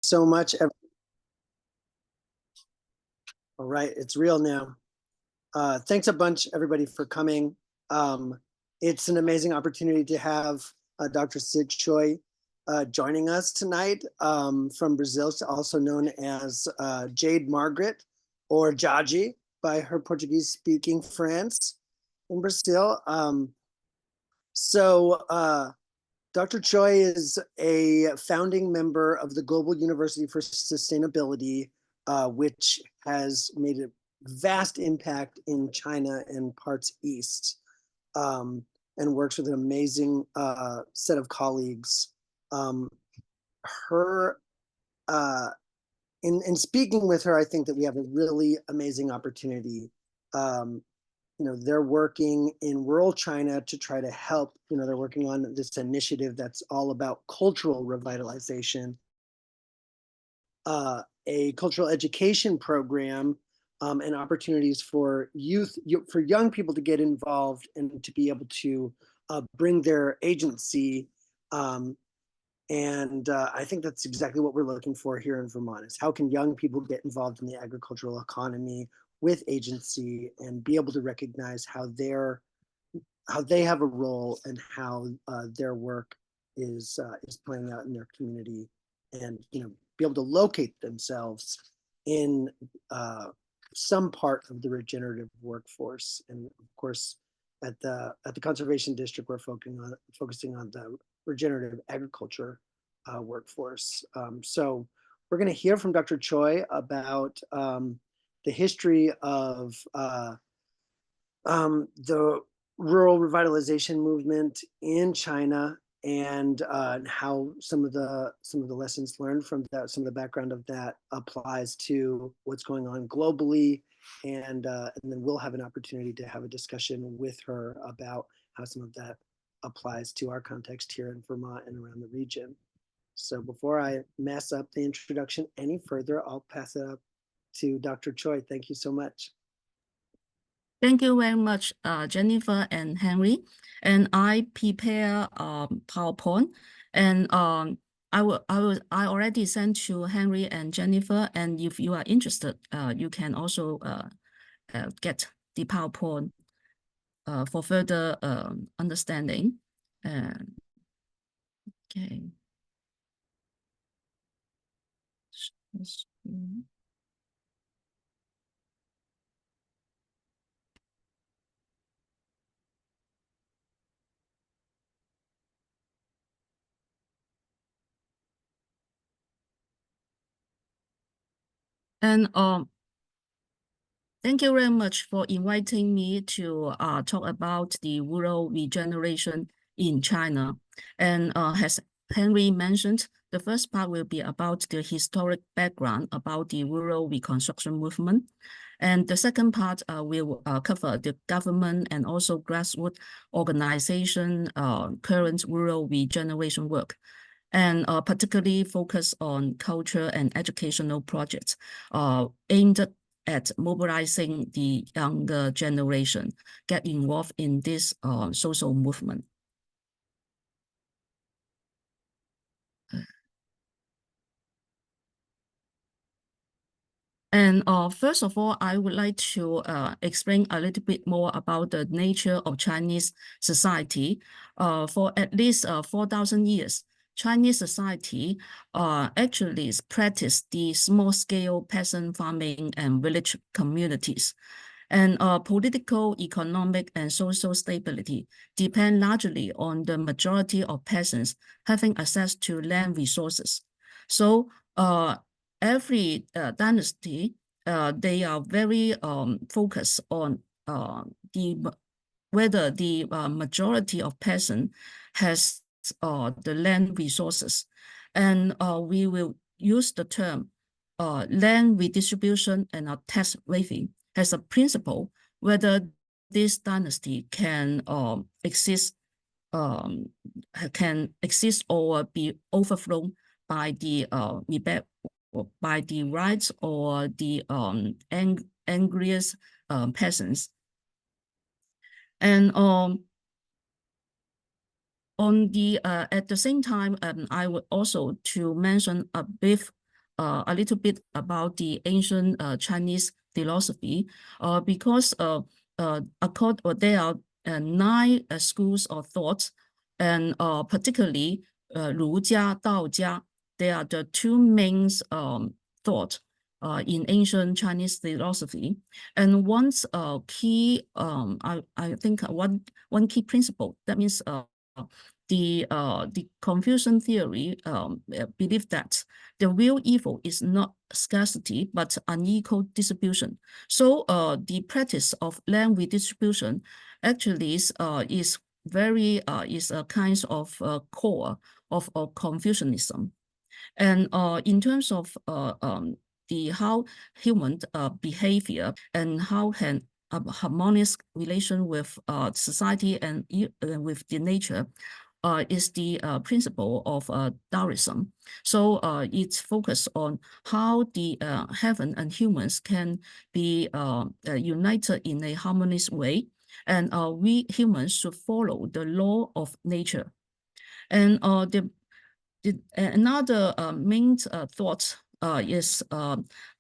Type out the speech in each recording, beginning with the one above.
So much. All right, it's real now. Thanks a bunch, everybody, for coming. It's an amazing opportunity to have Dr. SIT Tsui joining us tonight from Brazil, also known as Jade Margaret, or Jaji by her Portuguese-speaking friends in Brazil. Dr. Tsui is a founding member of the Global University for Sustainability, which has made a vast impact in China and parts east, and works with an amazing set of colleagues. In speaking with her, I think that we have a really amazing opportunity. They're working in rural China to try to help. They're working on this initiative that's all about cultural revitalization, a cultural education program, and opportunities for young people to get involved and to be able to bring their agency. I think that's exactly what we're looking for here in Vermont, is how can young people get involved in the agricultural economy with agency and be able to recognize how they have a role and how their work is playing out in their community, and be able to locate themselves in some part of the regenerative workforce. And of course, at the Conservation District, we're focusing on the regenerative agriculture workforce. So we're going to hear from Dr. Tsui about the history of the rural revitalization movement in China, and how some of the lessons learned from that, some of the background of that applies to what's going on globally, and then we'll have an opportunity to have a discussion with her about how some of that applies to our context here in Vermont and around the region. So before I mess up the introduction any further, I'll pass it up to Dr. Tsui. Thank you so much. Thank you very much, Jennifer and Henry. And I prepare PowerPoint, and I already sent to Henry and Jennifer. And if you are interested, you can also get the PowerPoint for further understanding. Okay. And thank you very much for inviting me to talk about the rural regeneration in China. And as Henry mentioned, the first part will be about the historic background about the rural reconstruction movement. And the second part will cover the government and also grassroots organization current rural regeneration work, and particularly focus on culture and educational projects aimed at mobilizing the younger generation, get involved in this social movement. And first of all, I would like to explain a little bit more about the nature of Chinese society. For at least 4,000 years, Chinese society actually practiced the small-scale peasant farming and village communities. And political, economic, and social stability depend largely on the majority of peasants having access to land resources. So every dynasty, they are very focused on whether the majority of peasants has the land resources. And we will use the term land redistribution and tax waiving as a principle, whether this dynasty can exist or be overthrown by the rights or the angriest peasants. And at the same time, I would also to mention a brief a little bit about the ancient Chinese philosophy, because there are 9 schools of thought, and particularly Rujia, Daojia. They are the 2 main thought in ancient Chinese philosophy. And one's key, I think one key principle, that means the Confucian theory believe that the real evil is not scarcity, but unequal distribution. So the practice of land redistribution actually is a kind of core of Confucianism. And in terms of how human behavior and how can a harmonious relation with society and with the nature is the principle of Taoism. So it's focused on how the heaven and humans can be united in a harmonious way, and we humans should follow the law of nature. And another main thought is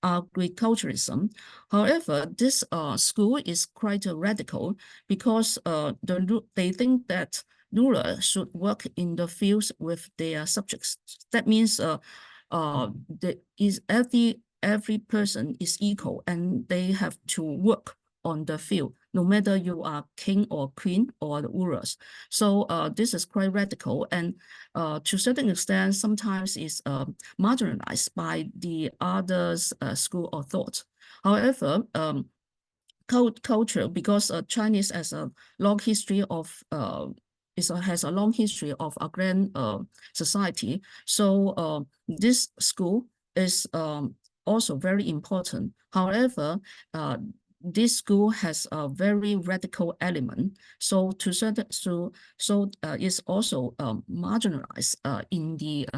agriculturism. However, this school is quite radical, because they think that rulers should work in the fields with their subjects. That means every person is equal, and they have to work on the field, no matter you are king or queen or the rulers. So this is quite radical, and to a certain extent, sometimes is marginalized by the others school of thought. However, culture, because Chinese has a long history of has a long history of agrarian society. So this school is also very important. However, this school has a very radical element, so to certain is also marginalized in the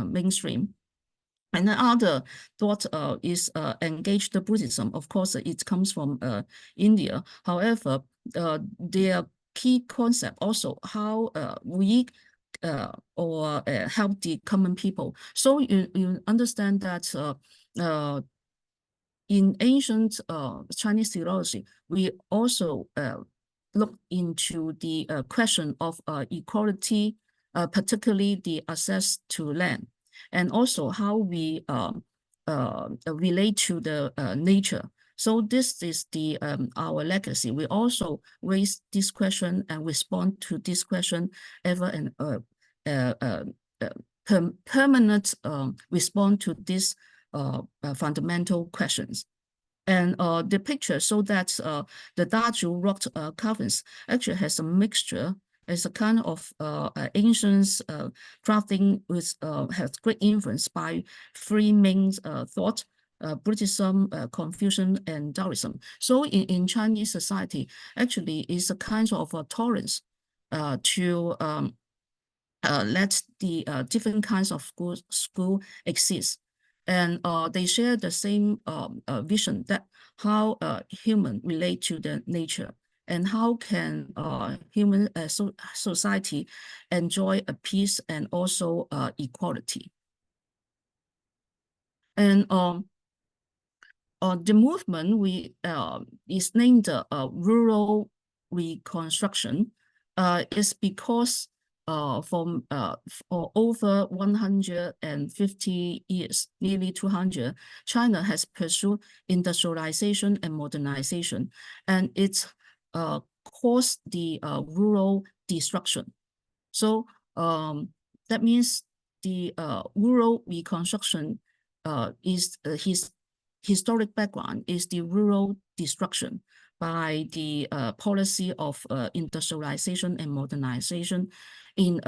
mainstream. And the other thought is engaged Buddhism. Of course, it comes from India. However, their key concept also how we help the common people. So you understand that in ancient Chinese theology, we also look into the question of equality, particularly the access to land, and also how we relate to the nature. So this is the our legacy. We also raise this question and respond to this question ever and permanent response to this fundamental questions. And the picture show that the Daju rock carvings actually has a mixture. It's a kind of ancient crafting which has great influence by 3 main thought: Buddhism, Confucian, and Taoism. So in Chinese society, actually is a kind of a tolerance to let the different kinds of school exist. And they share the same vision that how human relate to the nature, and how can human society enjoy a peace and also equality. And the movement is named Rural Reconstruction is because for over 150 years, nearly 200, China has pursued industrialization and modernization, and it's caused the rural destruction. So that means the rural reconstruction is his historic background is the rural destruction by the policy of industrialization and modernization in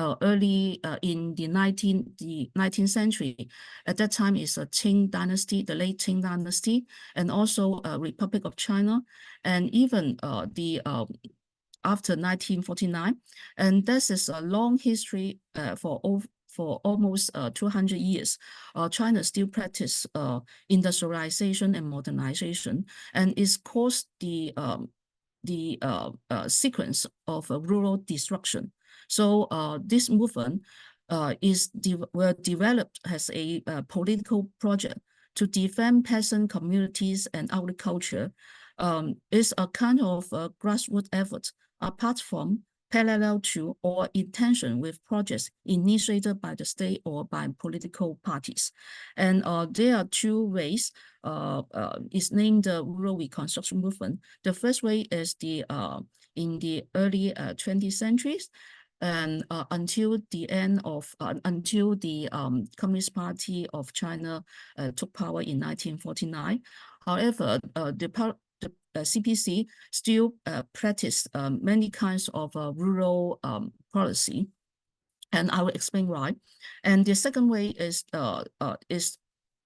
in the 19th century. At that time is a Qing dynasty, the late Qing dynasty, and also Republic of China, and even after 1949. And this is a long history for almost 200 years. China still practice industrialization and modernization, and it's caused the sequence of rural destruction. So this movement were developed as a political project to defend peasant communities and agriculture. Is a kind of grassroots effort apart from, parallel to, or in tension with projects initiated by the state or by political parties. And there are two ways. It's named the Rural Reconstruction Movement. The first way is in the early 20th centuries, and until the end of until the Communist Party of China took power in 1949. However, the CPC still practiced many kinds of rural policy, and I will explain why. And the second way is I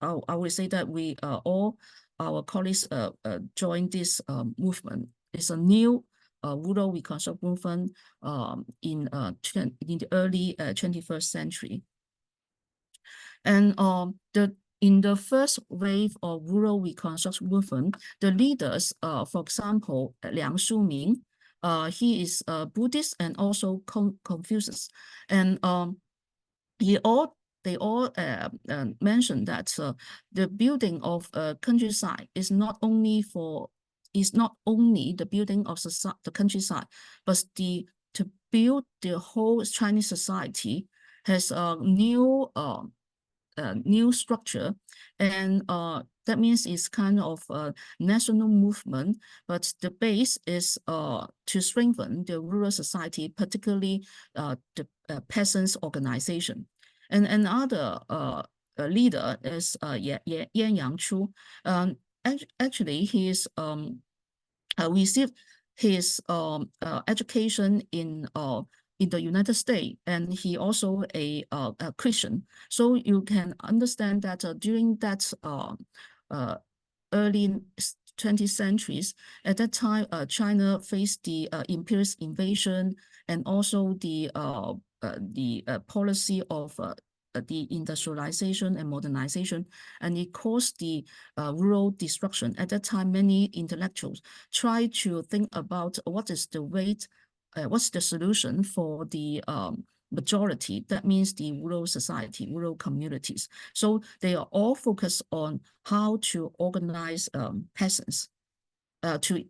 will say that we all our colleagues joined this movement. It's a new rural reconstruction movement in the early 21st century. And in the first wave of rural reconstruction movement, the leaders, for example, Liang Shuming, he is Buddhist and also Confucius, and they all mentioned that the building of countryside is not only the building of the countryside, but to build the whole Chinese society has a new structure, and that means it's kind of a national movement, but the base is to strengthen the rural society, particularly the peasants' organization. And another leader is Yan Yangchu. Actually, he is received his education in the United States, and he also a Christian. So you can understand that during that early 20th centuries, at that time, China faced the imperialist invasion and also the policy of the industrialization and modernization, and it caused the rural destruction. At that time, many intellectuals tried to think about what is the way, what's the solution for the majority, that means the rural society, rural communities. So they are all focused on how to organize peasants to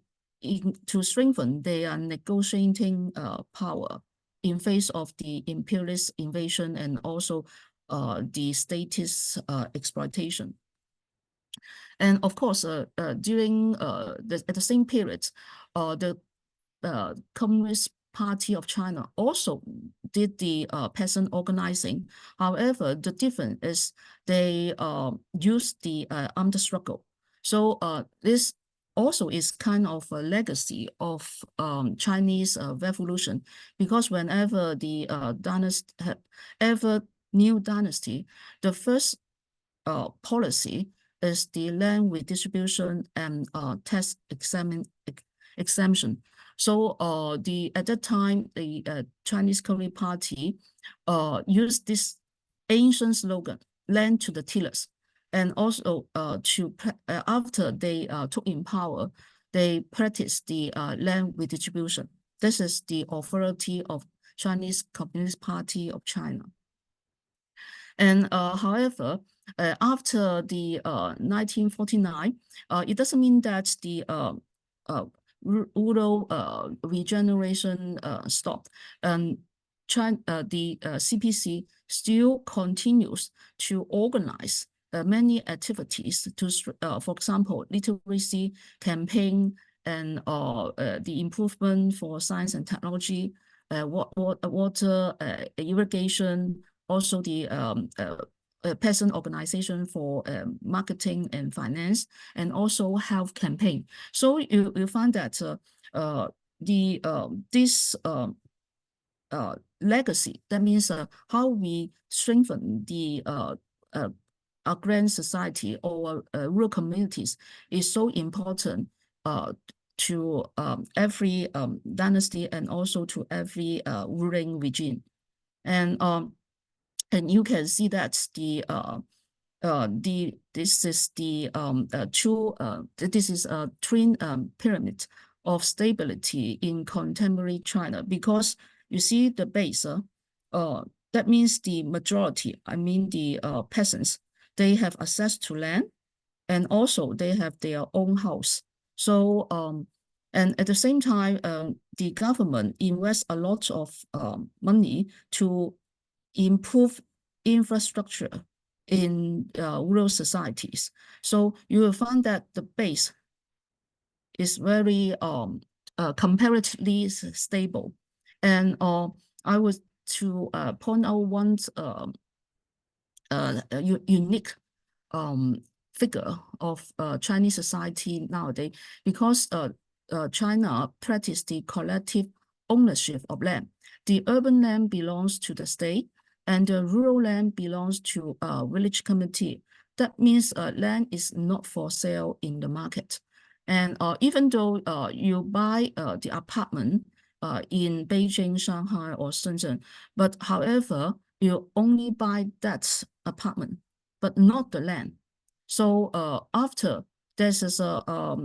strengthen their negotiating power in face of the imperialist invasion and also the statist exploitation. And of course, during at the same period, the Communist Party of China also did the peasant organizing. However, the difference is they used the armed struggle. So this also is kind of a legacy of Chinese revolution, because whenever the new dynasty, the first policy is the land redistribution and tax exemption. So at that time, the Chinese Communist Party used this ancient slogan, "Land to the tillers," and also after they took in power, they practiced the land redistribution. This is the authority of Chinese Communist Party of China. And however, after the 1949, it doesn't mean that the rural regeneration stopped. And the CPC still continues to organize many activities to, for example, literacy campaign and the improvement for science and technology, water irrigation, also the peasant organization for marketing and finance, and also health campaign. So you find that this legacy, that means how we strengthen the agrarian society or rural communities, is so important to every dynasty and also to every ruling regime. And you can see that this is a twin pyramid of stability in contemporary China, because you see the base, that that means the majority, I mean the peasants, they have access to land, and also they have their own house. So, and at the same time, the government invests a lot of money to improve infrastructure in rural societies. So you will find that the base is very comparatively stable. And I was to point out one unique figure of Chinese society nowadays, because China practiced the collective ownership of land. The urban land belongs to the state, and the rural land belongs to a village committee. That means land is not for sale in the market. And even though you buy the apartment in Beijing, Shanghai, or Shenzhen, but however, you only buy that apartment, but not the land. So after this is a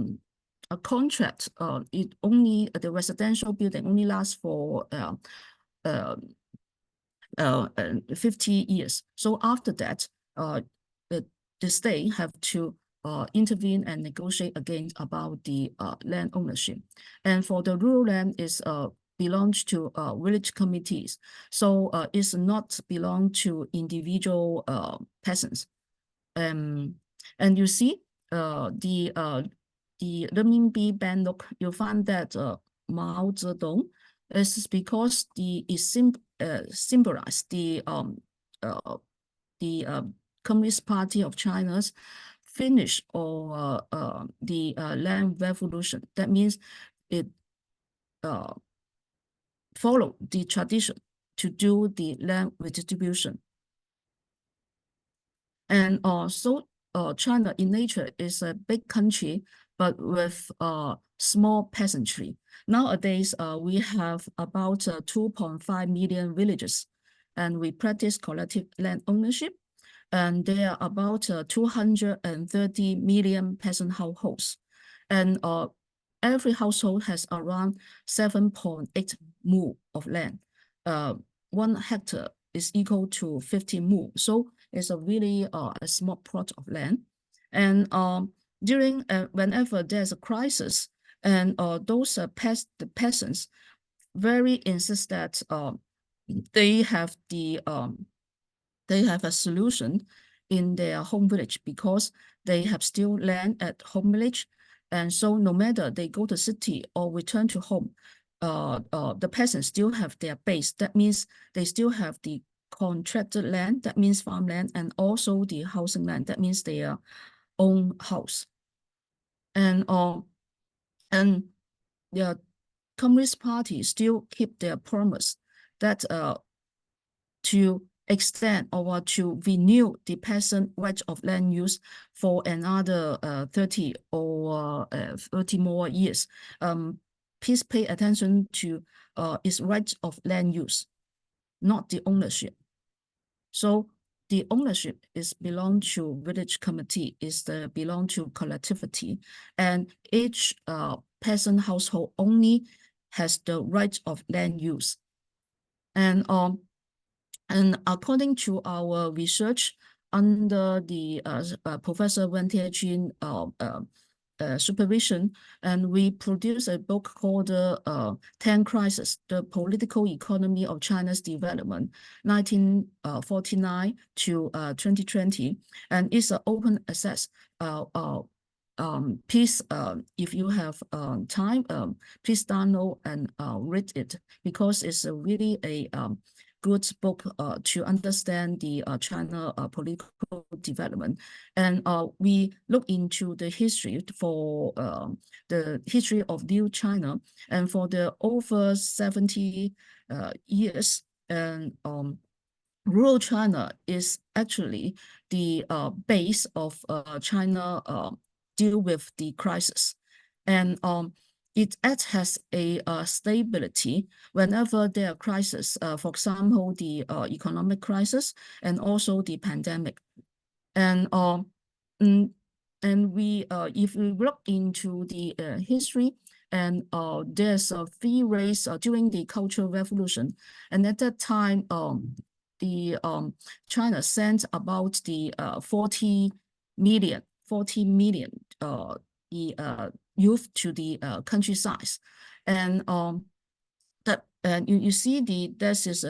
contract, it only the residential building only lasts for 50 years. So after that, the state have to intervene and negotiate again about the land ownership. And for the rural land is belongs to village committees. So it's not belong to individual peasants. And you see the renminbi banknote, you find that Mao Zedong is because it symbolized the Communist Party of China's finish or the land revolution. That means it followed the tradition to do the land redistribution. And also China in nature is a big country, but with small peasantry. Nowadays, we have about 2.5 million villages, and we practice collective land ownership. And there are about 230 million peasant households. And every household has around 7.8 mu of land. 1 hectare is equal to 50 mu. So it's a really a small plot of land. And during whenever there's a crisis, and those the peasants very insist that they have a solution in their home village, because they have still land at home village. And so no matter they go to city or return to home, the peasants still have their base. That means they still have the contracted land, that means farmland, and also the housing land, that means their own house. And the Communist Party still keep their promise that to extend or to renew the peasant right of land use for another 30 or 30 more years. Please pay attention to its right of land use, not the ownership. So the ownership is belong to village committee, is belong to collectivity, and each peasant household only has the right of land use. And according to our research under the Professor Wen Tiejun supervision, and we produced a book called 10 Crises, The Political Economy of China's Development, 1949 to 2020, and it's an open access. Please, if you have time, please download and read it, because it's really a good book to understand the China political development. And we look into the history for the history of New China, and for the over 70 years, and rural China is actually the base of China deal with the crisis. And it acts as a stability whenever there are crises, for example, the economic crisis and also the pandemic. And we, if we look into the history, and there's 3 ways during the Cultural Revolution, and at that time, China sent about the 40 million youth to the countryside, and you see this is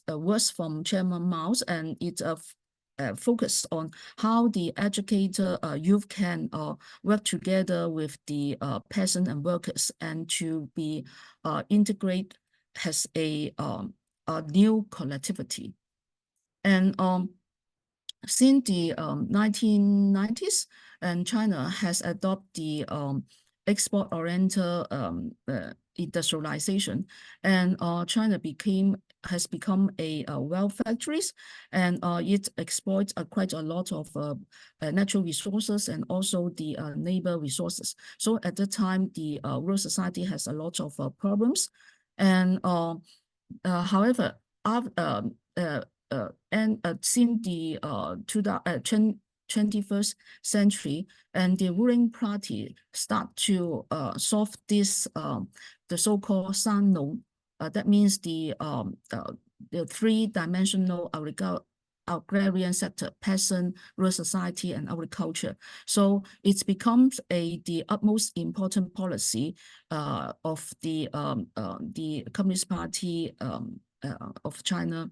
words from Chairman Mao's, and it's focused on how the educated youth can work together with the peasant and workers, and to be integrate as a new collectivity. And since the 1990s, and China has adopted the export-oriented industrialization, and China has become a wealth factories, and it exploits quite a lot of natural resources and also the neighbor resources. So at the time, the rural society has a lot of problems, and however, since the 21st century, and the ruling party start to solve this the so-called Sannong. That means the three-dimensional agrarian sector: peasant, rural society, and agriculture. So it becomes the utmost important policy of the Communist Party of China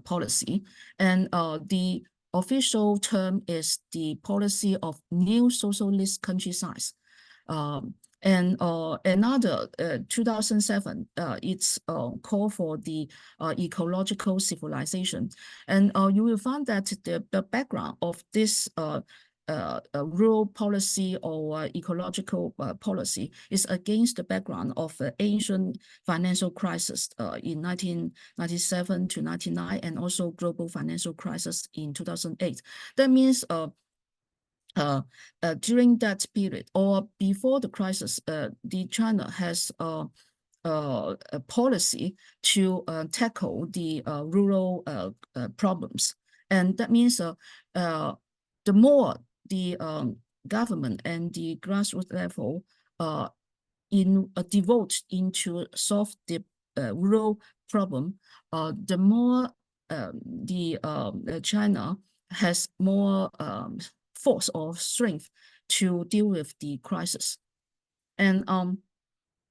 policy, and the official term is the policy of new socialist countryside. And another 2007, it's called for the ecological civilization, and you will find that the background of this rural policy or ecological policy is against the background of the Asian financial crisis in 1997 to 99, and also global financial crisis in 2008. That means during that period or before the crisis, the China has a policy to tackle the rural problems, and that means the more the government and the grassroots level devote into solve the rural problem, the more China has more force or strength to deal with the crisis. And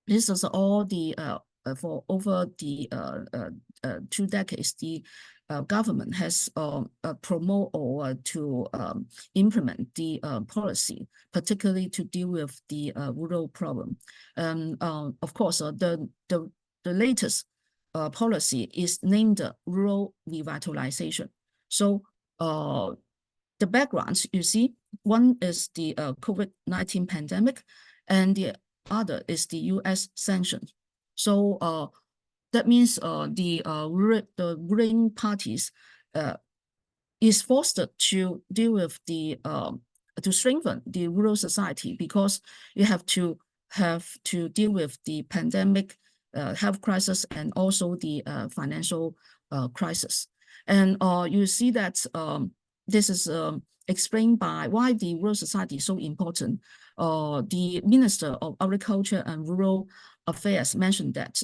this is all the for over the 2 decades, the government has promote or to implement the policy, particularly to deal with the rural problem. Of course, the latest policy is named Rural Revitalization. So the backgrounds you see, one is the COVID-19 pandemic, and the other is the US sanctions. So that means the ruling parties is forced to deal with the to strengthen the rural society, because you have to deal with the pandemic, health crisis, and also the financial crisis. And you see that this is explained by why the rural society is so important. The Minister of Agriculture and Rural Affairs mentioned that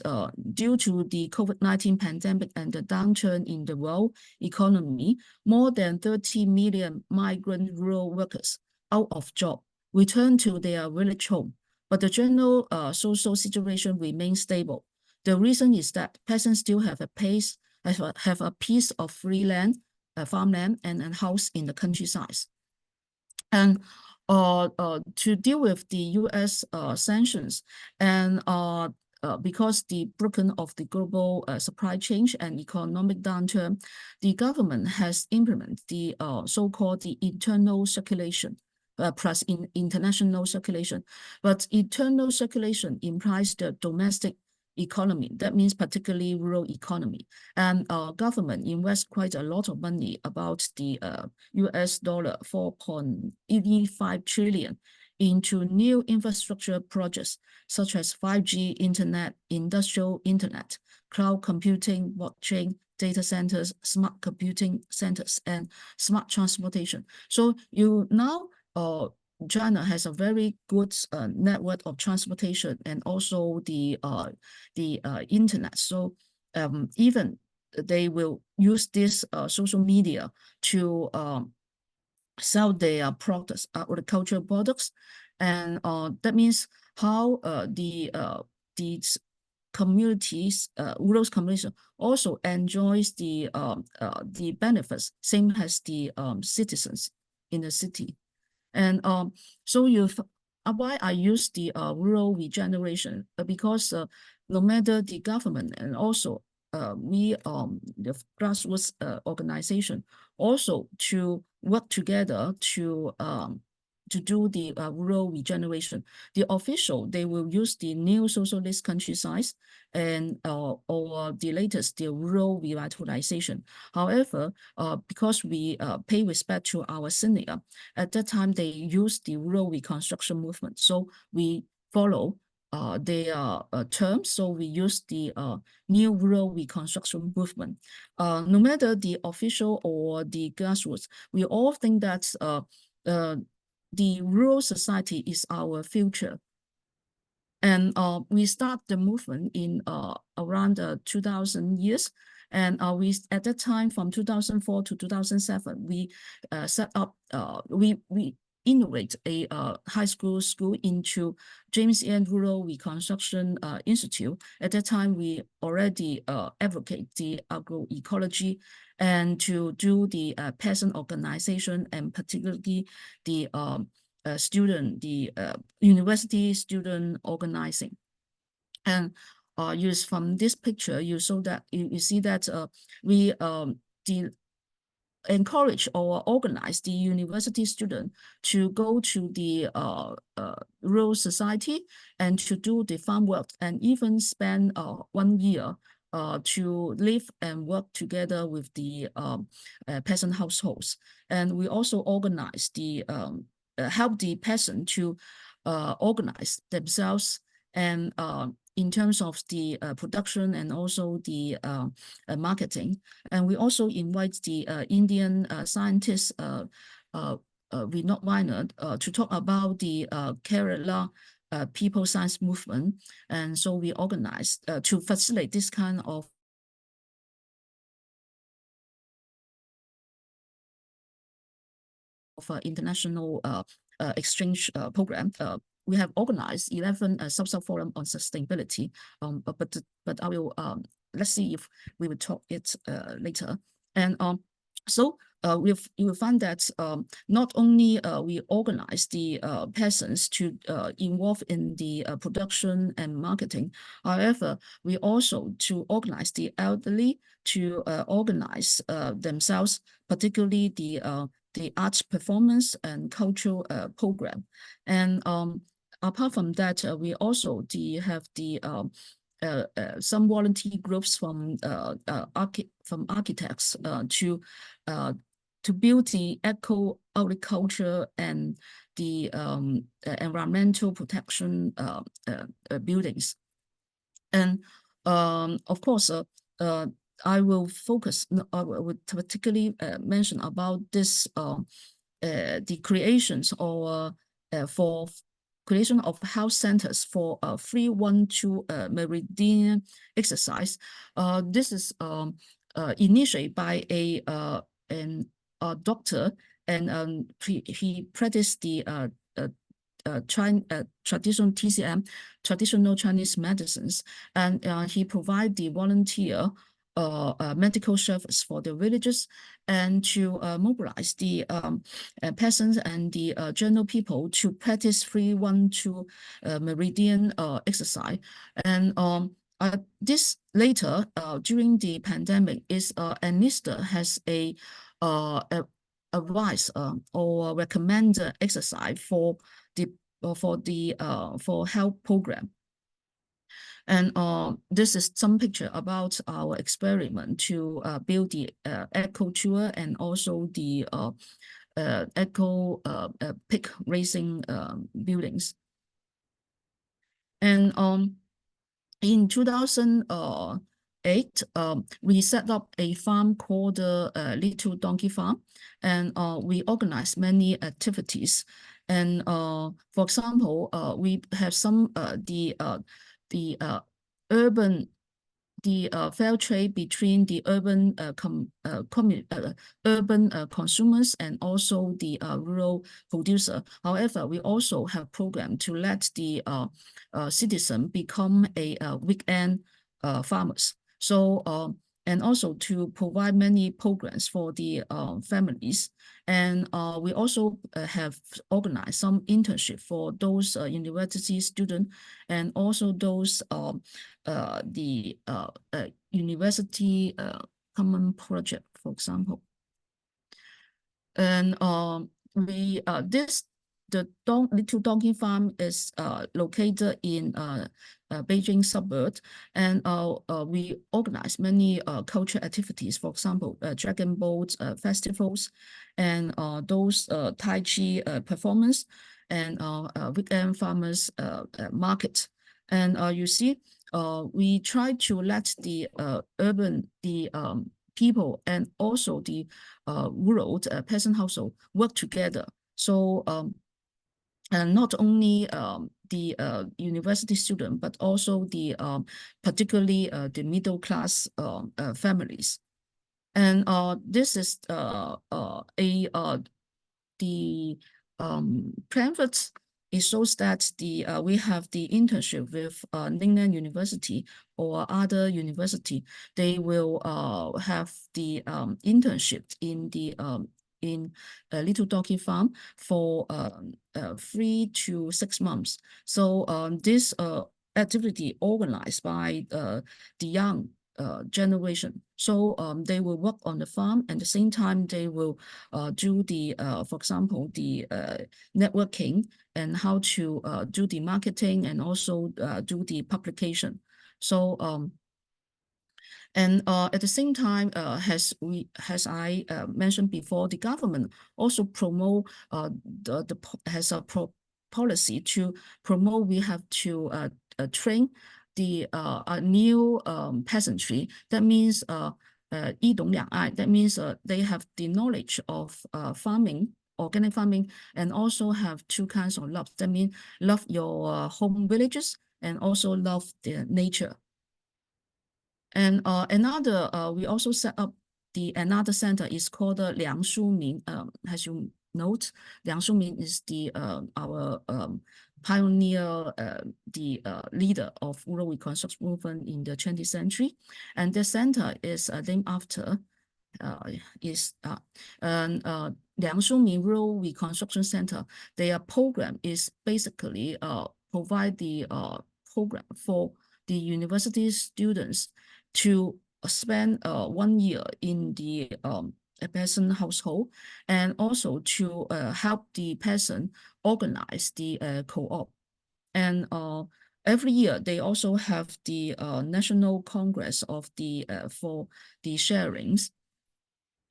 due to the COVID-19 pandemic and the downturn in the world economy, more than 30 million migrant rural workers out of job returned to their village home, but the general social situation remains stable. The reason is that peasants still have a piece of free land, farmland, and a house in the countryside. And to deal with the US sanctions, and because the breakdown of the global supply chain and economic downturn, the government has implemented the so-called the internal circulation plus international circulation. But internal circulation implies the domestic economy. That means particularly rural economy. And government invests quite a lot of money, about the US dollar 4.85 trillion into new infrastructure projects such as 5G internet, industrial internet, cloud computing, blockchain, data centers, smart computing centers, and smart transportation. So you now China has a very good network of transportation and also the internet. So even they will use this social media to sell their products, agricultural products, and that means how these communities, rural communities, also enjoys the benefits, same as the citizens in the city. And so why I use the rural regeneration, because no matter the government and also we the grassroots organization also to work together to do the rural regeneration. The official, they will use the new socialist countryside and or the latest, the rural revitalization. However, because we pay respect to our senior, at that time they use the rural reconstruction movement. So we follow their terms. So we use the new rural reconstruction movement. No matter the official or the grassroots, we all think that the rural society is our future. And we start the movement in around 2000 years. And we at that time, from 2004 to 2007, we set up, we innovate a high school into James N. Rural Reconstruction Institute. At that time, we already advocate the agroecology and to do the peasant organization, and particularly the university student organizing. And use from this picture, you saw that you see that we encourage or organize the university student to go to the rural society and to do the farm work, and even spend 1 year to live and work together with the peasant households. And we also organize the help the peasant to organize themselves, and in terms of the production and also the marketing. And we also invite the Indian scientist, Vinod Weiner, to talk about the Kerala people science movement. And so we organized to facilitate this kind of international exchange program. We have organized 11 sub forum on sustainability, but I will let's see if we will talk it later. And so you will find that not only we organize the peasants to involve in the production and marketing, however, we also to organize the elderly to organize themselves, particularly the arts performance and cultural program. And apart from that, we also have the some volunteer groups from architects to build the eco agriculture and the environmental protection buildings. And of course, I will focus, I would particularly mention about this, the creations or for creation of health centers for 312 meridian exercise. This is initiated by a doctor, and he practiced the traditional TCM, traditional Chinese medicines, and he provide the volunteer medical service for the villages, and to mobilize the peasants and the general people to practice 312 meridian exercise. And this later during the pandemic is NISTA has a advice or recommend exercise for health program. And this is some picture about our experiment to build the eco tour and also the eco pig racing buildings. And in 2008, we set up a farm called Little Donkey Farm, and we organized many activities. And for example, we have some the urban fair trade between the urban consumers and also the rural producer. However, we also have program to let the citizen become a weekend farmers. So and also to provide many programs for the families. And we also have organized some internship for those university students and also those the university common project, for example. And the Little Donkey Farm is located in Beijing suburb, and we organize many cultural activities, for example, dragon boat festivals, and those Tai Chi performance, and weekend farmers market. And you see, we try to let the urban, people and also the rural peasant household work together. So and not only the university student, but also the particularly the middle class families. And this is the pamphlet. It shows that we have the internship with Ningnan University or other university. They will have the internship in the Little Donkey Farm for 3 to 6 months. So this activity organized by the young generation. So they will work on the farm, and at the same time they will do the, for example, the networking and how to do the marketing and also do the publication. So and at the same time, as I mentioned before, the government also promote has a policy to promote. We have to train the new peasantry. That means 一懂两爱. That means they have the knowledge of farming, organic farming, and also have 2 kinds of love. That means love your home villages and also love the nature. And another, we also set up another center is called Liang Shuming. As you note, Liang Shuming is the our pioneer, the leader of rural reconstruction movement in the 20th century, and the center is named after Liang Shuming Rural Reconstruction Center. Their program is basically provide the program for the university students to spend 1 year in the peasant household, and also to help the peasant organize the co-op. And every year they also have the national congress of the for the sharings.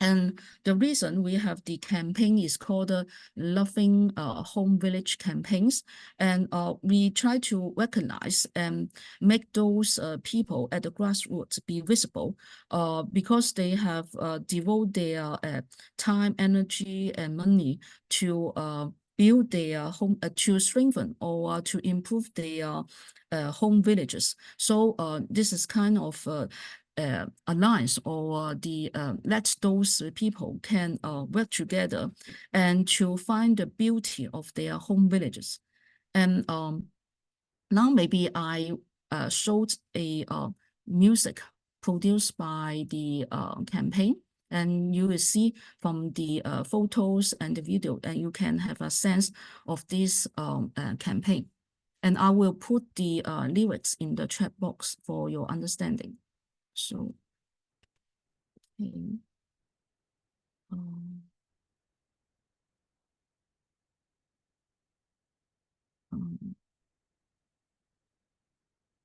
And the reason we have the campaign is called Loving Home Village Campaigns. And we try to recognize and make those people at the grassroots be visible because they have devoted their time, energy, and money to build their home, to strengthen or to improve their home villages. So this is kind of alliance or the let those people can work together and to find the beauty of their home villages. And now maybe I showed a music produced by the campaign, and you will see from the photos and the video, and you can have a sense of this campaign. And I will put the lyrics in the chat box for your understanding. So, okay.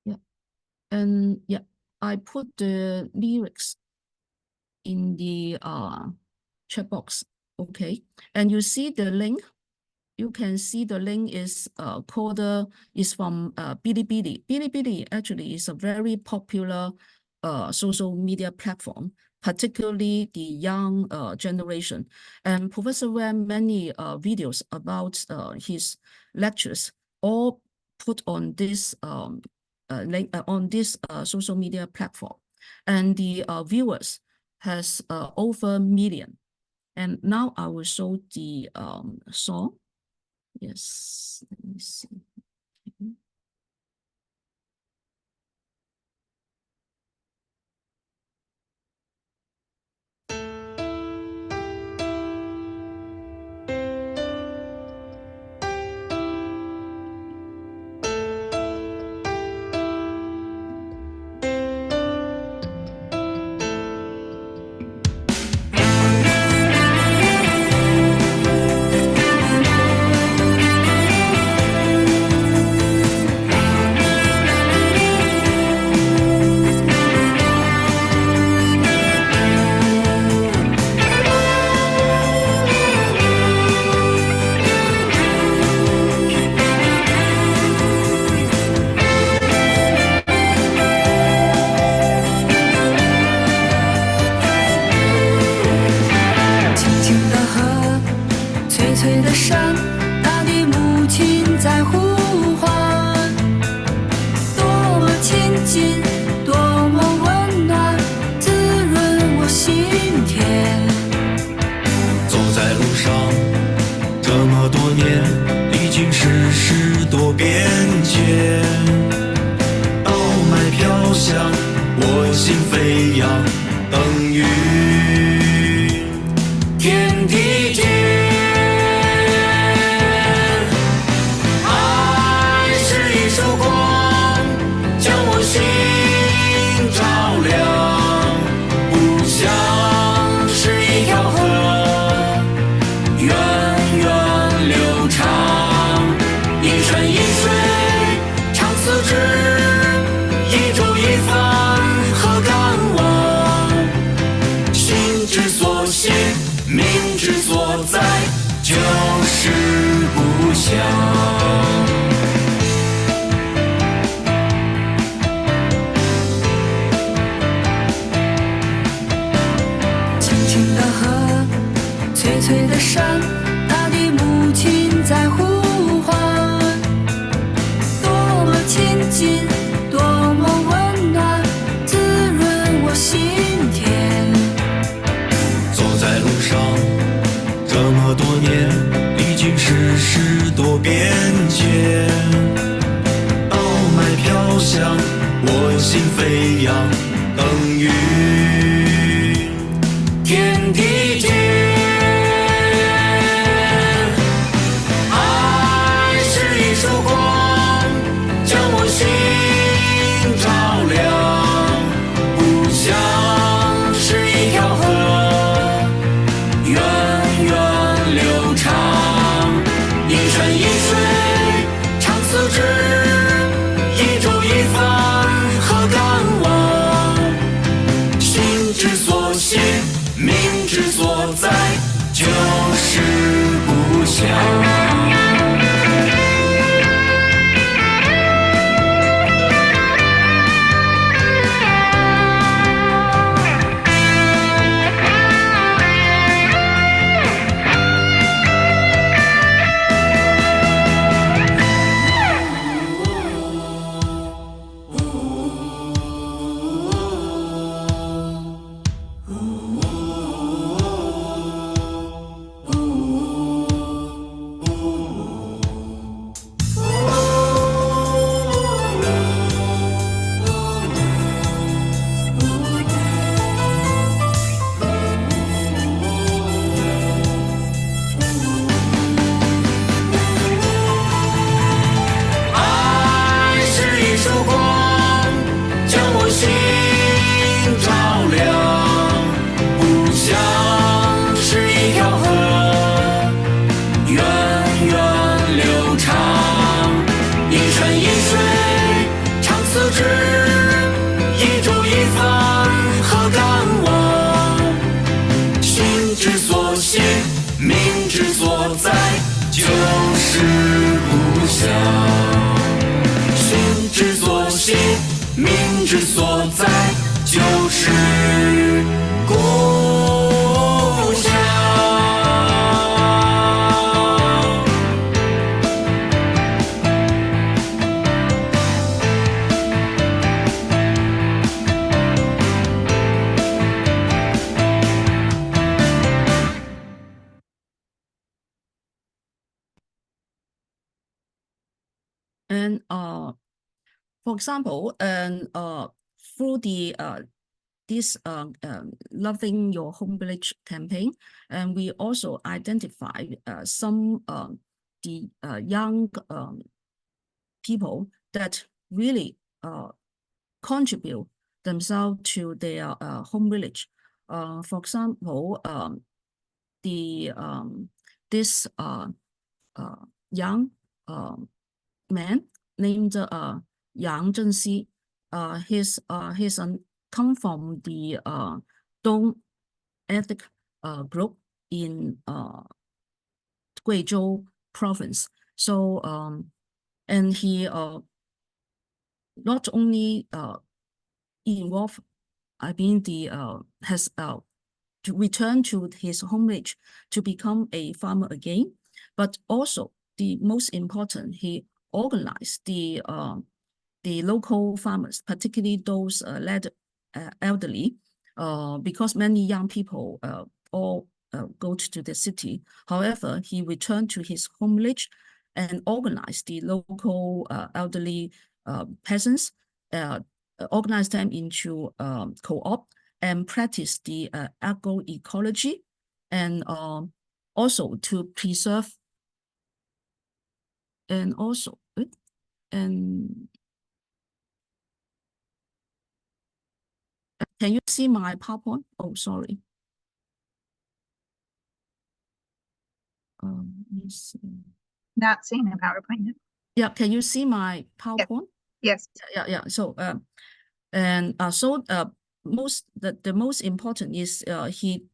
Yeah, and yeah, I put the lyrics in the chat box. Okay, and you see the link. You can see the link is called is from Bilibili. Bilibili actually is a very popular social media platform, particularly the young generation. And Professor ran many videos about his lectures, all put on this on this social media platform, and the viewers has over million. And now I will show the song. Yes, let me see. And for example, and through the this Loving Your Home Village campaign, and we also identify some the young people that really contribute themselves to their home village. For example, this young man named Yang Zhenxi. He's come from the Dong ethnic group in Guizhou province. So and he not only involved, I mean, has to return to his home village to become a farmer again, but also the most important, he organized the local farmers, particularly those elderly, because many young people all go to the city. However, he returned to his home village and organized the local elderly peasants, organized them into co-op and practice the agroecology, and also to preserve, and also and can you see my PowerPoint? Oh, sorry. Let me see. Not seeing a PowerPoint. Yeah, can you see my PowerPoint? Yes. Yeah. So and so the most important is he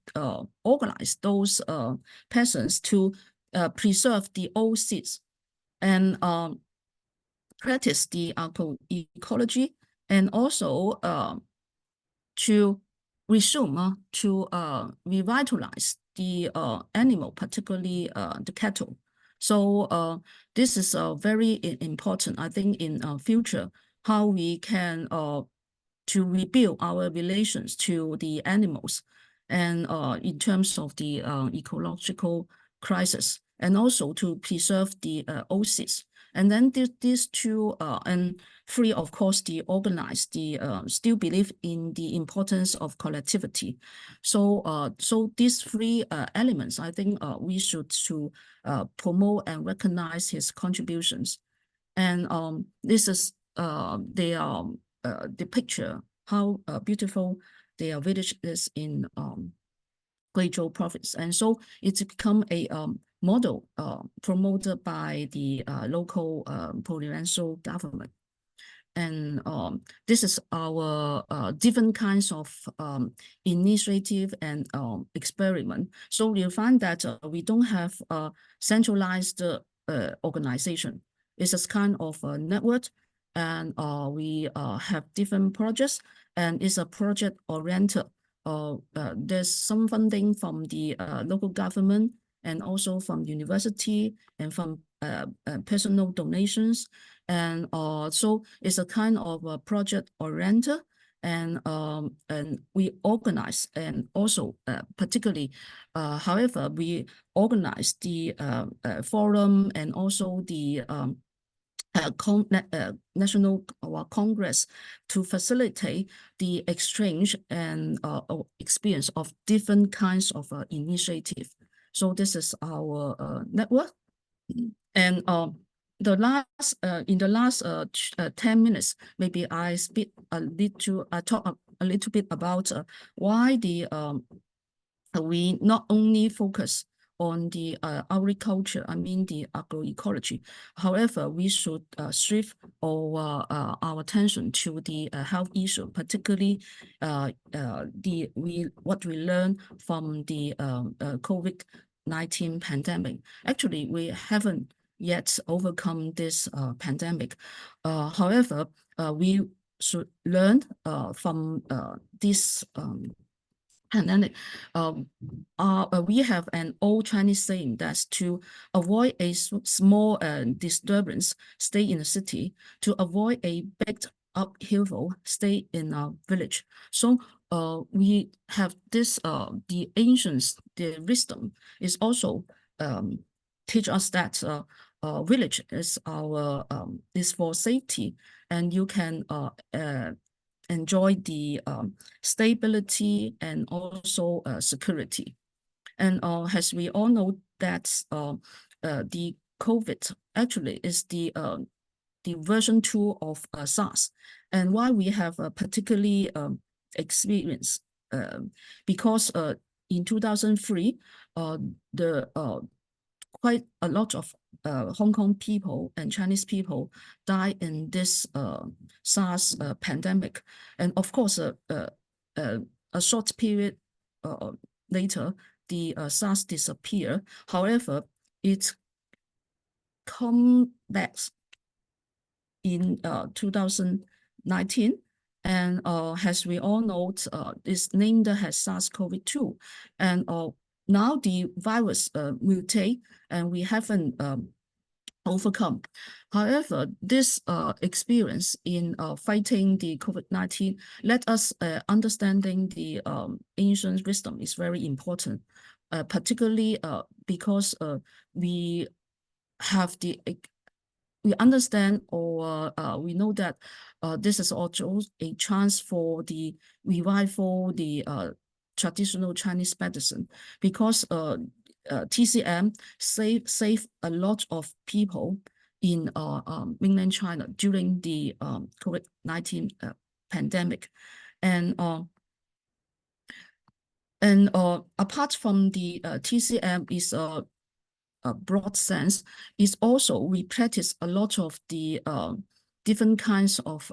organized those peasants to preserve the old seeds and practice the agroecology, and also to resume to revitalize the animal, particularly the cattle. So this is very important, I think, in future, how we can to rebuild our relations to the animals, and in terms of the ecological crisis, and also to preserve the oasis. And then these two, and three, of course, the organized, the still believe in the importance of collectivity. So so these three elements, I think we should to promote and recognize his contributions. And this is the picture, how beautiful their village is in Guizhou province. And so it's become a model promoted by the local provincial government. And this is our different kinds of initiative and experiment. So you'll find that we don't have a centralized organization. It's a kind of a network, and we have different projects, and it's a project oriented. There's some funding from the local government, and also from university, and from personal donations. And so it's a kind of a project oriented, and we organize, and also particularly, however, we organize the forum, and also the National Congress to facilitate the exchange and experience of different kinds of initiative. So this is our network. And the last in the last 10 minutes, maybe I speak a little, talk a little bit about why the we not only focus on the agriculture, I mean the agroecology. However, we should shift our attention to the health issue, particularly what we learned from the COVID-19 pandemic. Actually, we haven't yet overcome this pandemic. However, we should learn from this pandemic. We have an old Chinese saying that's to avoid a small disturbance, stay in the city. To avoid a big upheaval, stay in a village. So we have this, the ancients, the wisdom is also teach us that village is our is for safety, and you can enjoy the stability and also security. And as we all know that the COVID actually is the version 2 of SARS, and why we have a particularly experience because in 2003 the quite a lot of Hong Kong people and Chinese people died in this SARS pandemic, and of course a short period later the SARS disappeared. However, it come back in 2019, and as we all know, it's named as SARS-CoV-2, and now the virus mutate, and we haven't overcome. However, this experience in fighting the COVID-19 let us understanding the ancient wisdom is very important, particularly because we have we understand, or we know that this is also a chance for the revival the traditional Chinese medicine, because TCM save a lot of people in mainland China during the COVID-19 pandemic, and apart from the TCM is a broad sense, is also we practice a lot of the different kinds of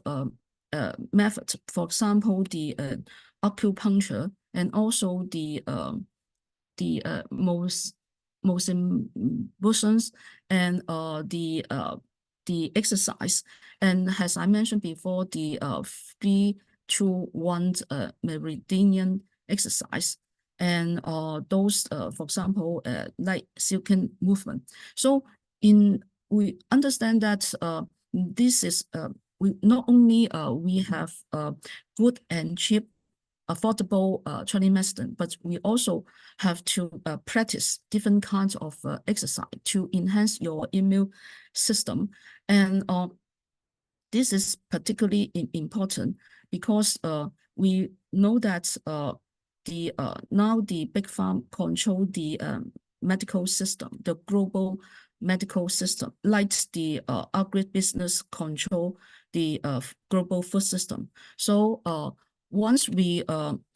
methods. For example, the acupuncture, and also the motions, and the exercise, and as I mentioned before, the 3-2-1 meridian exercise, and those for example like silken movement. So we understand that this is we not only we have good and cheap affordable Chinese medicine, but we also have to practice different kinds of exercise to enhance your immune system. And this is particularly important because we know that now the big pharma control the medical system, the global medical system, like the agribusiness control the global food system. So once we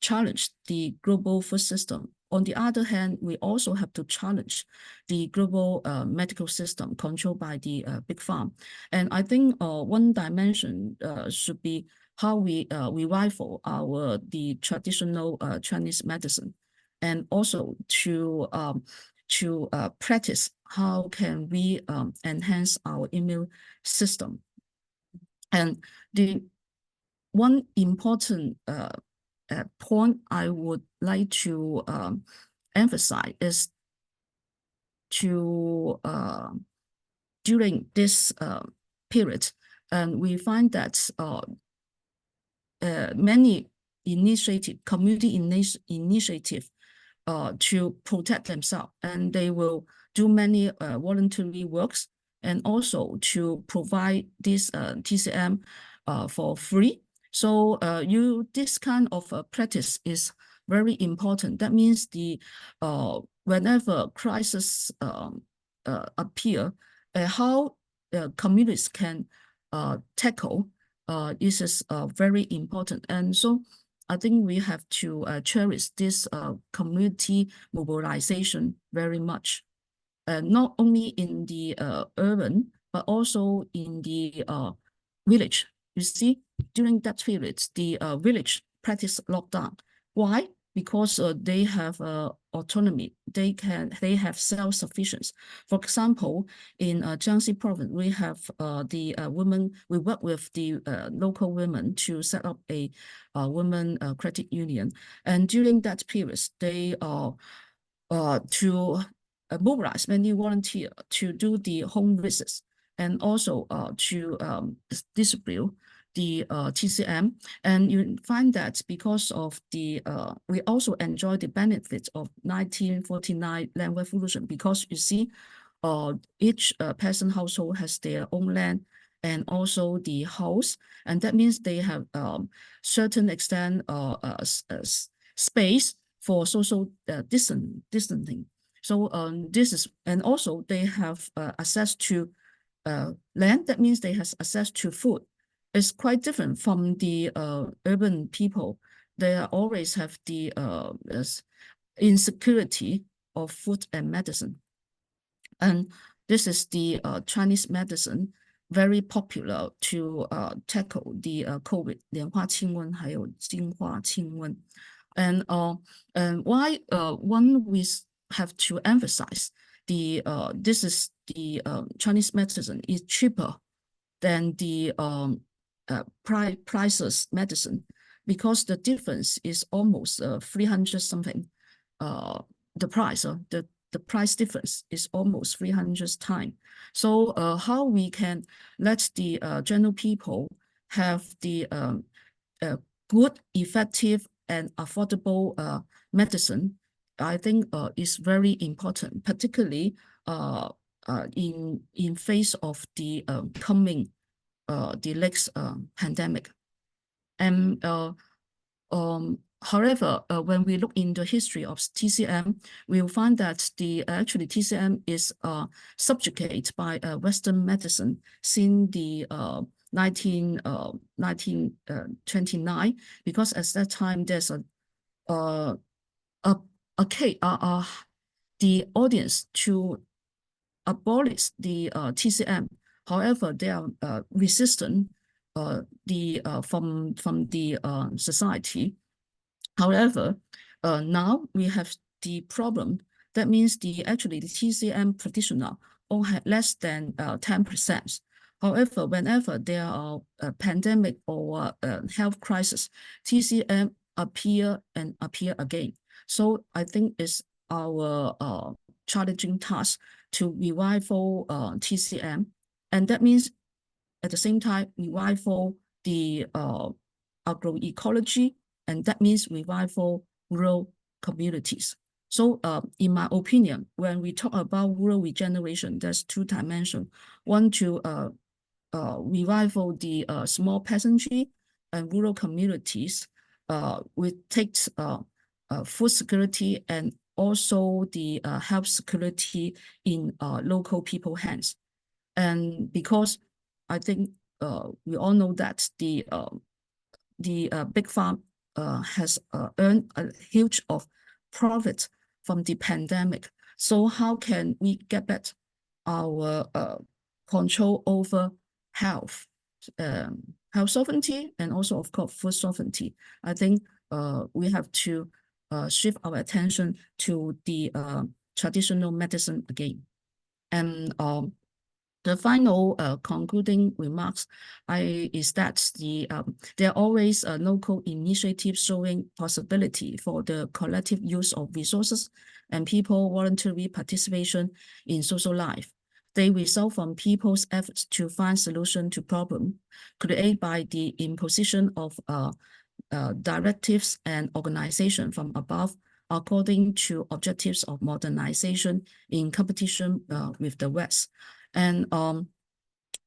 challenge the global food system, on the other hand, we also have to challenge the global medical system controlled by the big pharma. And I think one dimension should be how we revival the traditional Chinese medicine, and also to practice how can we enhance our immune system. And the one important point I would like to emphasize is to during this period, and we find that many community initiative to protect themselves, and they will do many voluntary works, and also to provide this TCM for free. So this kind of practice is very important. That means the whenever crisis appear, how communities can tackle this is very important. And so I think we have to cherish this community mobilization very much, not only in the urban, but also in the village. You see, during that period, the village practice lockdown. Why? Because they have autonomy. They have self-sufficiency. For example, in Jiangxi province, we have the women. We work with the local women to set up a women credit union, and during that period, they to mobilize many volunteers to do the home visits, and also to distribute the TCM. And you find that because of the, we also enjoy the benefits of 1949 land revolution, because you see, each peasant household has their own land and also the house, and that means they have certain extent space for social distancing. So this is, and also they have access to land. That means they have access to food. It's quite different from the urban people. They always have the insecurity of food and medicine. And this is the Chinese medicine, very popular to tackle the COVID, 莲花清瘟还有金花清瘟. And why one we have to emphasize the this is the Chinese medicine is cheaper than the priceless medicine, because the difference is almost 300 something. The price the price difference is almost 300 times. So how we can let the general people have the good, effective, and affordable medicine, I think is very important, particularly in face of the coming the next pandemic. And however, when we look in the history of TCM, we will find that the actually TCM is subjugated by Western medicine since the 1929, because at that time there's the audience to abolish the TCM. However, they are resistant from the society. However, now we have the problem. That means the TCM practitioner all had less than 10%. However, whenever there are a pandemic or health crisis, TCM appear again. So I think it's our challenging task to revival TCM, and that means at the same time revival the agroecology, and that means revival rural communities. So in my opinion, when we talk about rural regeneration, there's two dimensions. One, to revival the small peasantry and rural communities, which takes food security and also the health security in local people hands. And because I think we all know that the big farm has earned a huge of profit from the pandemic. So how can we get back our control over health sovereignty, and also of course food sovereignty? I think we have to shift our attention to the traditional medicine again. And the final concluding remarks is that there are always local initiatives showing possibility for the collective use of resources and people voluntary participation in social life. They result from people's efforts to find solution to problem created by the imposition of directives and organization from above, according to objectives of modernization in competition with the West. And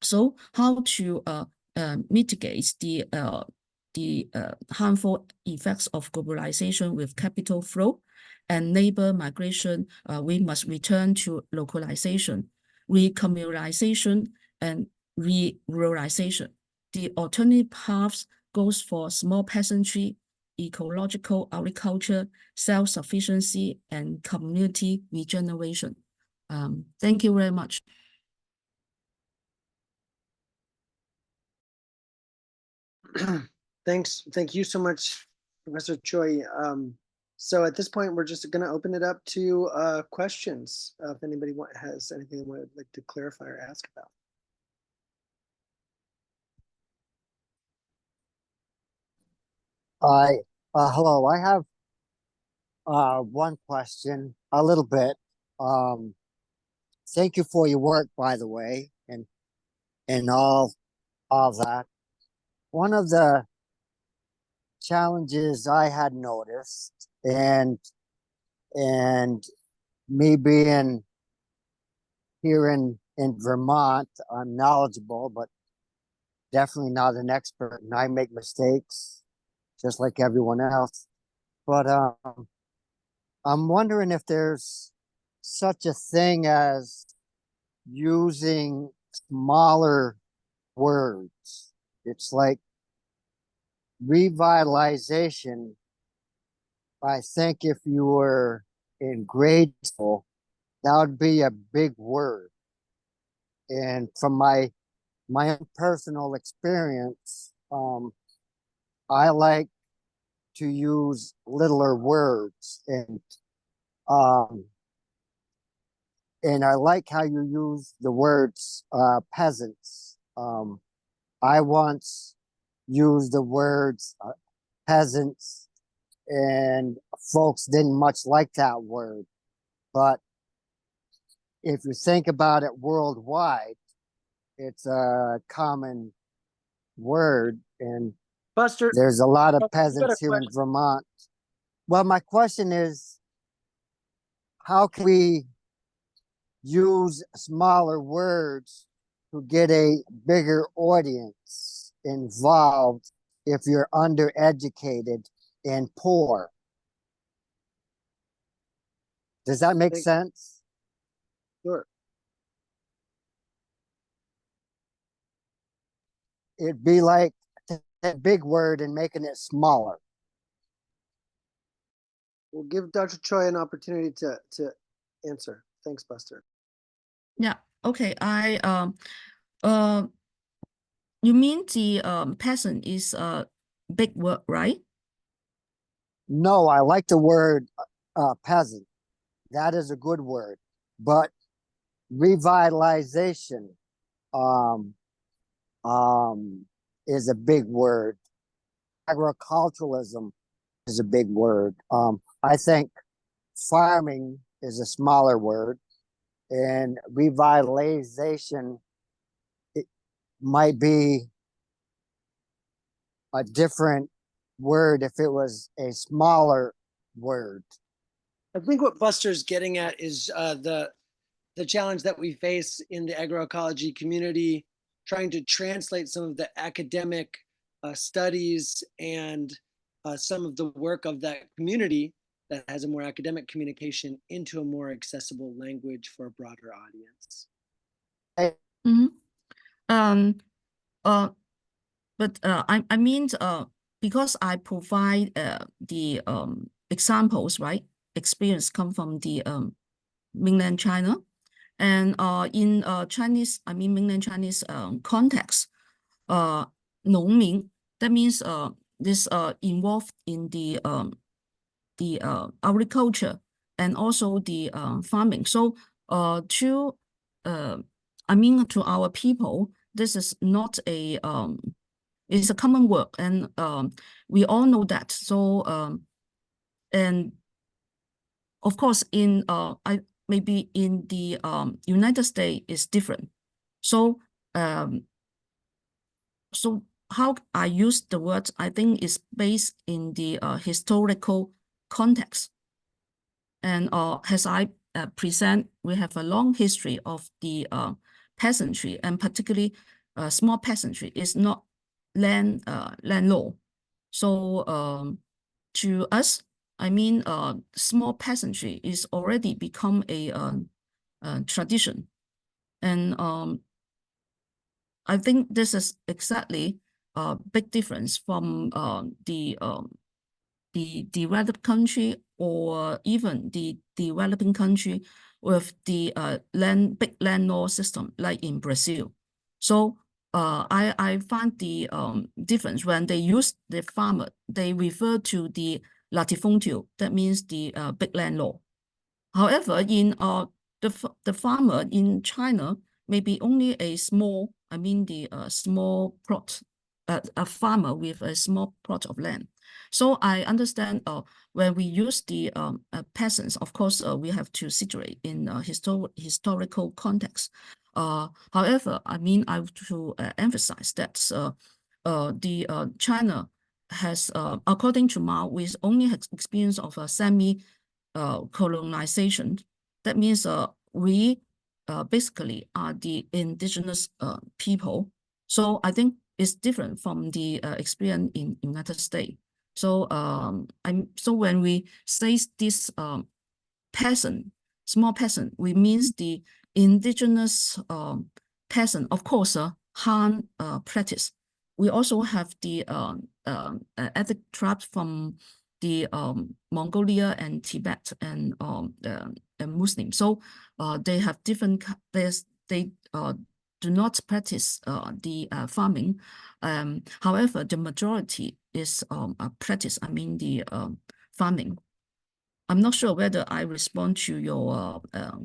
so how to mitigate the harmful effects of globalization with capital flow and labor migration? We must return to localization, recommunalization, and re-ruralization. The alternative paths goes for small peasantry, ecological agriculture, self-sufficiency, and community regeneration. Thank you very much. Thank you so much, Professor Tsui. So at this point, we're just going to open it up to questions. If anybody has anything they would like to clarify or ask about. Hello, I have one question, a little bit. Thank you for your work, by the way, and all that. One of the challenges I had noticed, and me being, here in Vermont, I'm knowledgeable, but definitely not an expert, and I make mistakes just like everyone else. But I'm wondering if there's such a thing as using smaller words. It's like revitalization. I think if you were in grade school, that would be a big word. And from my own personal experience, I like to use littler words, and I like how you use the words peasants. I once used the words peasants, and folks didn't much like that word. But if you think about it worldwide, it's a common word, and Buster, there's a lot of Buster, you got a peasants here in question? Vermont. Well, my question is, how can we use smaller words to get a bigger audience involved if you're undereducated and poor? Does that make sense? Sure. It'd be like that big word and making it smaller. We'll give Dr. Choi an opportunity to answer. Thanks, Buster. Yeah. Okay. You mean the peasant is a big word, right? No, I like the word peasant. That is a good word. But revitalization is a big word. Agriculturalism is a big word. I think farming is a smaller word, and revitalization, it might be a different word if it was a smaller word. I think what Buster's getting at is the challenge that we face in the agroecology community, trying to translate some of the academic studies and some of the work of that community that has a more academic communication into a more accessible language for a broader audience. Mm-hmm. But I mean, because I provide the examples, right? Experience come from the mainland China, and in Chinese, I mean mainland Chinese context, 农民, that means this involved in the agriculture and also the farming. So I mean to our people, this is not a it's a common work, and we all know that. So and of course in maybe in the United States is different. So so how I use the word, I think, is based in the historical context. And as I present, we have a long history of the peasantry, and particularly small peasantry is not land law. So to us, I mean, small peasantry is already become a tradition, and I think this is exactly a big difference from the developed country or even the developing country with the big land law system like in Brazil. So I find the difference when they use the farmer, they refer to the latifúndio, that means the big land law. However, in the farmer in China may be only a small, I mean the small plot, a farmer with a small plot of land. So I understand when we use the peasants, of course, we have to situate in historical context. However, I mean, I have to emphasize that the China has, according to Mao, we only has experience of a semi colonization. That means we basically are the indigenous people. So I think it's different from the experience in United States. So so when we say this peasant, small peasant, we means the indigenous peasant. Of course, Han practice. We also have the ethnic tribes from the Mongolia and Tibet and Muslim. So they have different. They do not practice the farming. However, the majority is practice. I mean the farming. I'm not sure whether I respond to your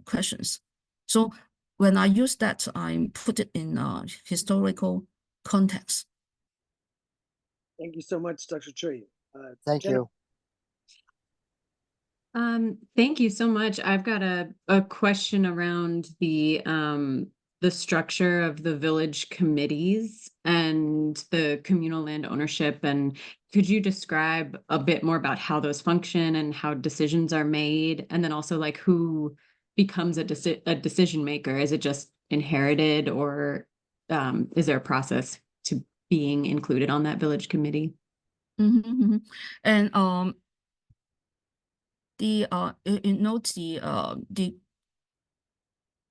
questions. So when I use that, I put it in historical context. Thank you so much, Dr. Tsui. Thank Jennifer? you. Thank you so much. I've got a question around the structure of the village committees and the communal land ownership. And could you describe a bit more about how those function and how decisions are made? And then also like who becomes a decision maker? Is it just inherited, or is there a process to being included on that village committee? And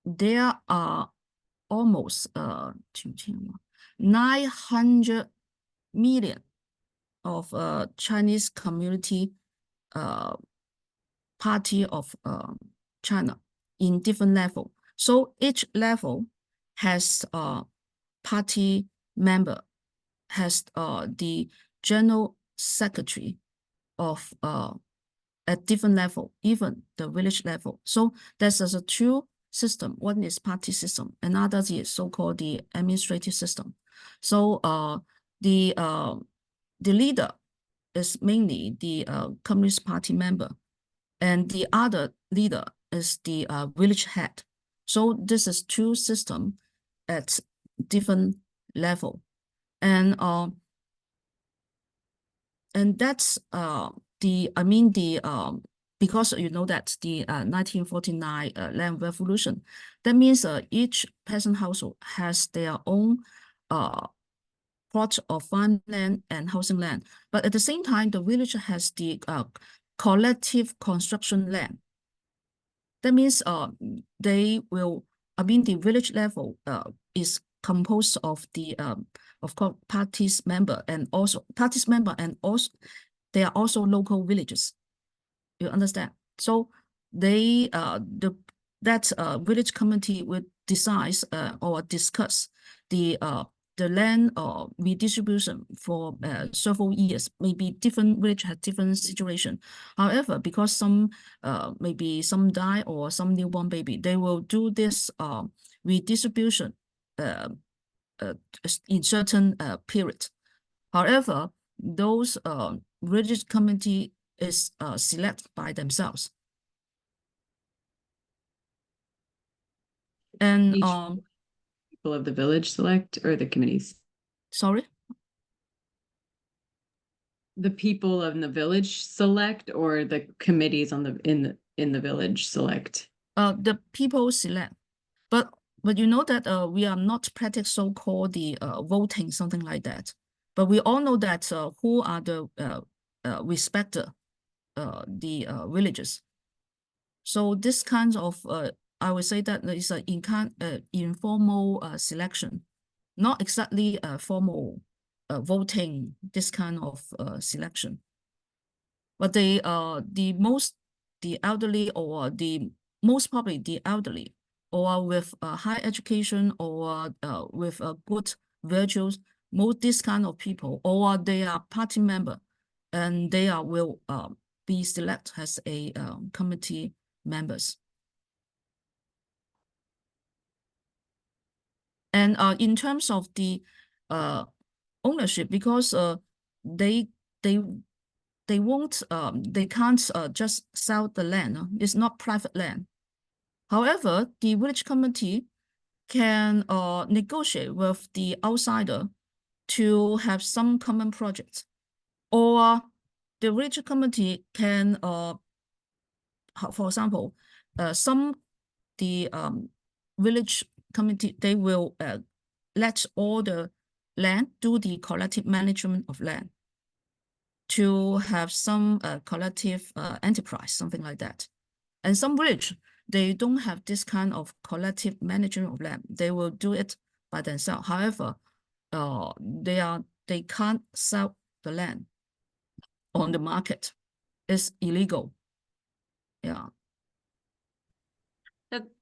there are almost 900 million of Chinese community party of China in different level. So each level has a party member, has the general secretary of at different level, even the village level. So there's a two system. One is party system, another is so-called the administrative system. So the leader is mainly the Communist Party member, and the other leader is the village head. So this is two systems at different level, and that's because you know that the 1949 land revolution, that means each peasant household has their own plot of farmland and housing land. But at the same time, the village has the collective construction land. That means they will, the village level is composed of the of course parties member, and also they are also local villages. You understand? So they that village committee will decide or discuss the land redistribution for several years. Maybe different village has different situation. However, because some maybe some die or some newborn baby, they will do this redistribution in certain period. However, those village committee is selected by themselves. And people of the village select, or the committees? Sorry? The people of the village select, or the committees on in the village select? The people select, but you know that we are not practicing so-called the voting, something like that. But we all know that who are the respected the villages. So this kind of I would say that is an informal selection, not exactly formal voting. This kind of selection, but the elderly, or the most probably the elderly, or with high education, or with good virtues, most this kind of people, or they are party member, and they will be selected as a committee members. And in terms of the ownership, because they won't they can't just sell the land. It's not private land. However, the village committee can negotiate with the outsider to have some common projects, or the village committee can for example, the village community, they will let all the land do the collective management of land to have some collective enterprise, something like that. And some village, they don't have this kind of collective management of land. They will do it by themselves. However, they can't sell the land on the market. It's illegal. Yeah.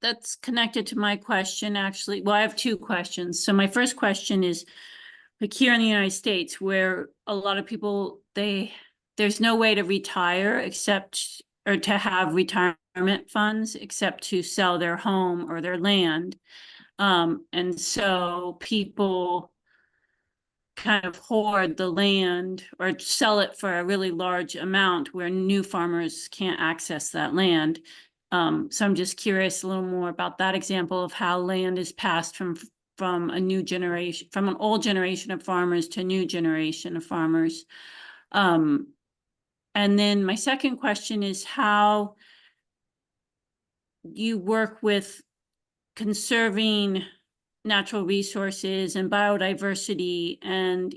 That's connected to my question, actually. Well, I have two questions. So my first question is, like here in the United States, where a lot of people, there's no way to retire except, or to have retirement funds except to sell their home or their land. And so people kind of hoard the land or sell it for a really large amount where new farmers can't access that land. So I'm just curious a little more about that example of how land is passed from a new generation, from an old generation of farmers to a new generation of farmers. And then my second question is how you work with conserving natural resources and biodiversity and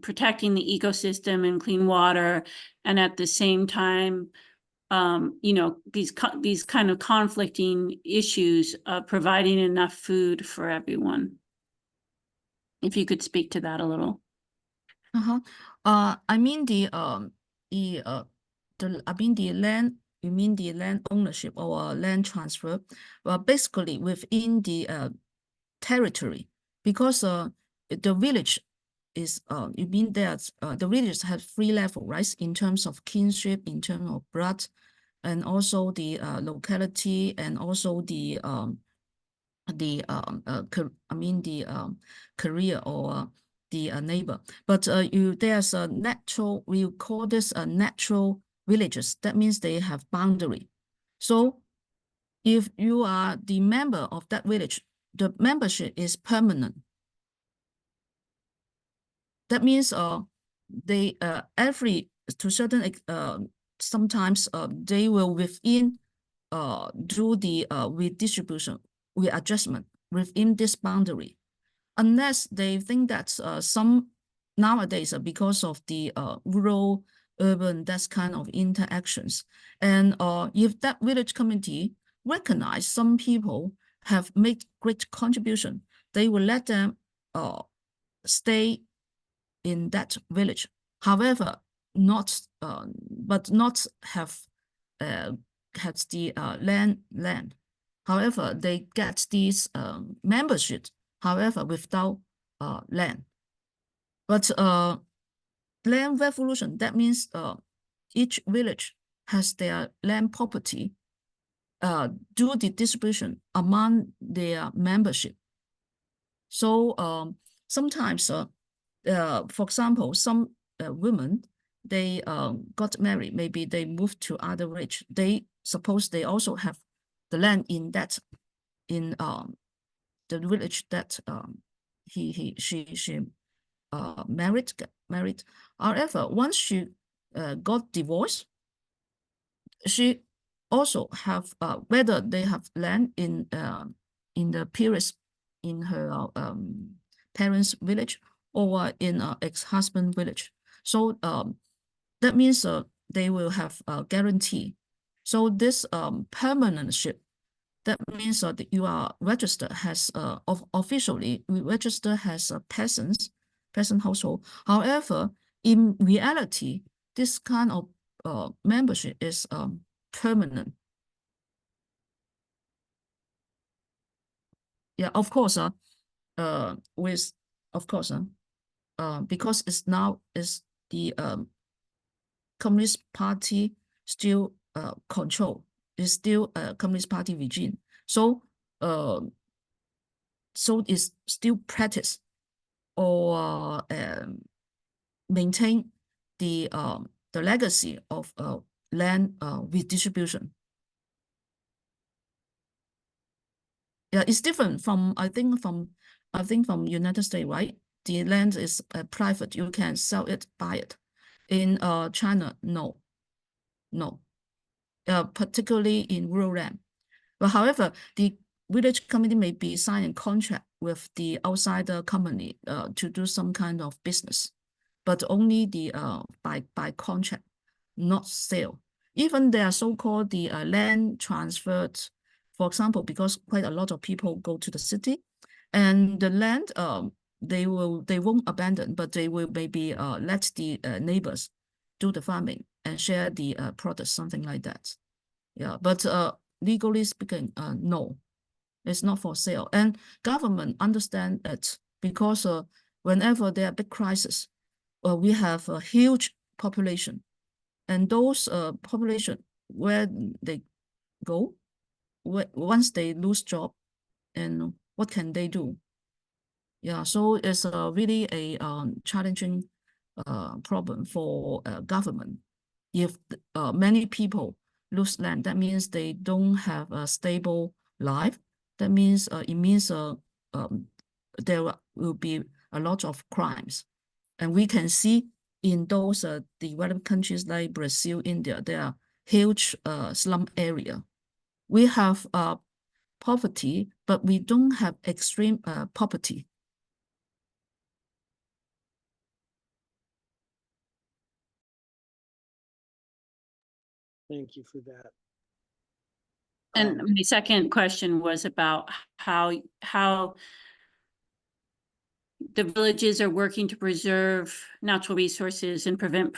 protecting the ecosystem and clean water, and at the same time, you know, these kind of conflicting issues of providing enough food for everyone. If you could speak to that a little. I mean the land. You mean the land ownership or land transfer? Well, basically within the territory, because the village is you mean that the villages have 3 levels, right? In terms of kinship, in terms of blood, and also the locality, and also the career or the neighbor. But there's a natural, we call this a natural villages. That means they have boundary. So if you are the member of that village, the membership is permanent. That means they every to certain sometimes they will within do the redistribution, readjustment within this boundary, unless they think that some nowadays because of the rural urban, that's kind of interactions, and if that village community recognize some people have made great contribution, they will let them stay in that village. However, not but not have the land. However, they get these membership. However, without land. But land revolution, that means each village has their land property, do the distribution among their membership. So sometimes, for example, some women, they got married, maybe they moved to other village. They suppose they also have the land in that, in the village that she married. However, once she got divorced, she also have whether they have land in the periods in her parents' village or in ex-husband village. So that means they will have a guarantee. So this permanentship, that means that you are registered as officially we register as a peasant household. However, in reality, this kind of membership is permanent. Yeah, of course. Because it's now is the Communist Party still control. Is still a Communist Party regime. So so it's still practice or maintain the legacy of land redistribution. Yeah, it's different from I think from United States, right? The land is private. You can sell it, buy it. In China, no. Particularly in rural land. But however, the village committee may be signing contract with the outsider company to do some kind of business, but only the by contract, not sale. Even there are so-called the land transferred, for example, because quite a lot of people go to the city, and the land they won't abandon, but they will maybe let the neighbors do the farming and share the products, something like that. Yeah, but legally speaking, no, it's not for sale. And government understand it because whenever there are big crises, we have a huge population, and those population, where they go once they lose job, and what can they do? Yeah, so it's really a challenging problem for government. If many people lose land, that means they don't have a stable life. That means it means there will be a lot of crimes. And we can see in those developed countries like Brazil, India, there are huge slum area. We have poverty, but we don't have extreme poverty. Thank you for that. And my second question was about how the villages are working to preserve natural resources and prevent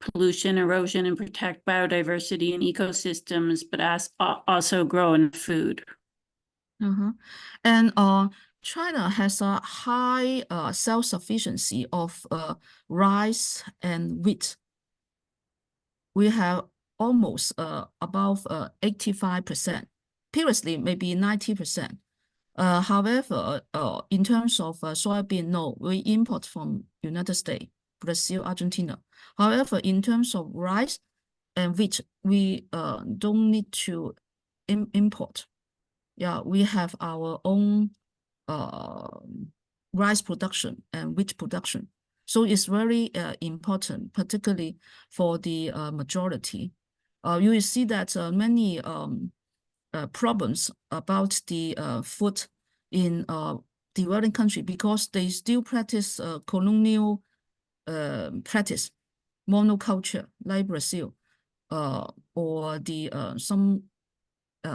pollution, erosion, and protect biodiversity and ecosystems, but also grow in food. And China has a high self-sufficiency of rice and wheat. We have almost above 85%. Previously, maybe 90%. However, in terms of soybean, no, we import from United States, Brazil, Argentina. However, in terms of rice and wheat, we don't need to import. Yeah, we have our own rice production and wheat production. So it's very important, particularly for the majority. You will see that many problems about the food in developing country, because they still practice colonial practice, monoculture, like Brazil, or the some,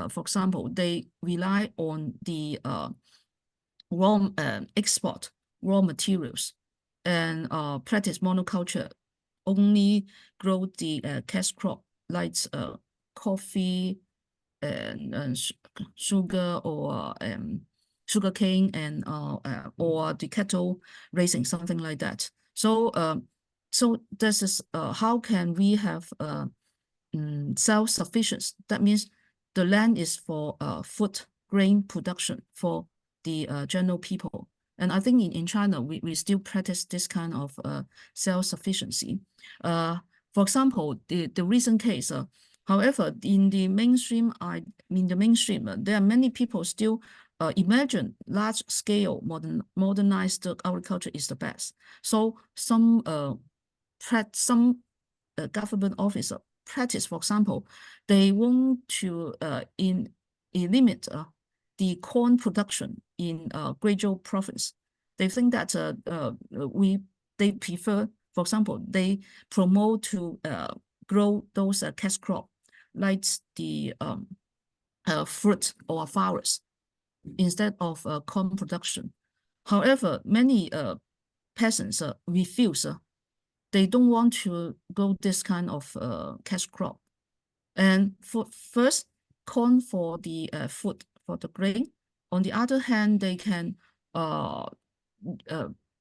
for example, they rely on the raw export raw materials, and practice monoculture, only grow the cash crop like coffee and sugar, or sugar cane, and or the cattle raising, something like that. So so this is how can we have self-sufficiency? That means the land is for food grain production for the general people. And I think in China, we still practice this kind of self-sufficiency. For example, the recent case, however, in the mainstream, there are many people still imagine large-scale modernized agriculture is the best. So some government officer practice, for example, they want to limit the corn production in Guizhou province. They think that they prefer, for example, they promote to grow those cash crop like the fruit or flowers instead of corn production. However, many peasants refuse. They don't want to grow this kind of cash crop. And for first, corn for the food, for the grain. On the other hand, they can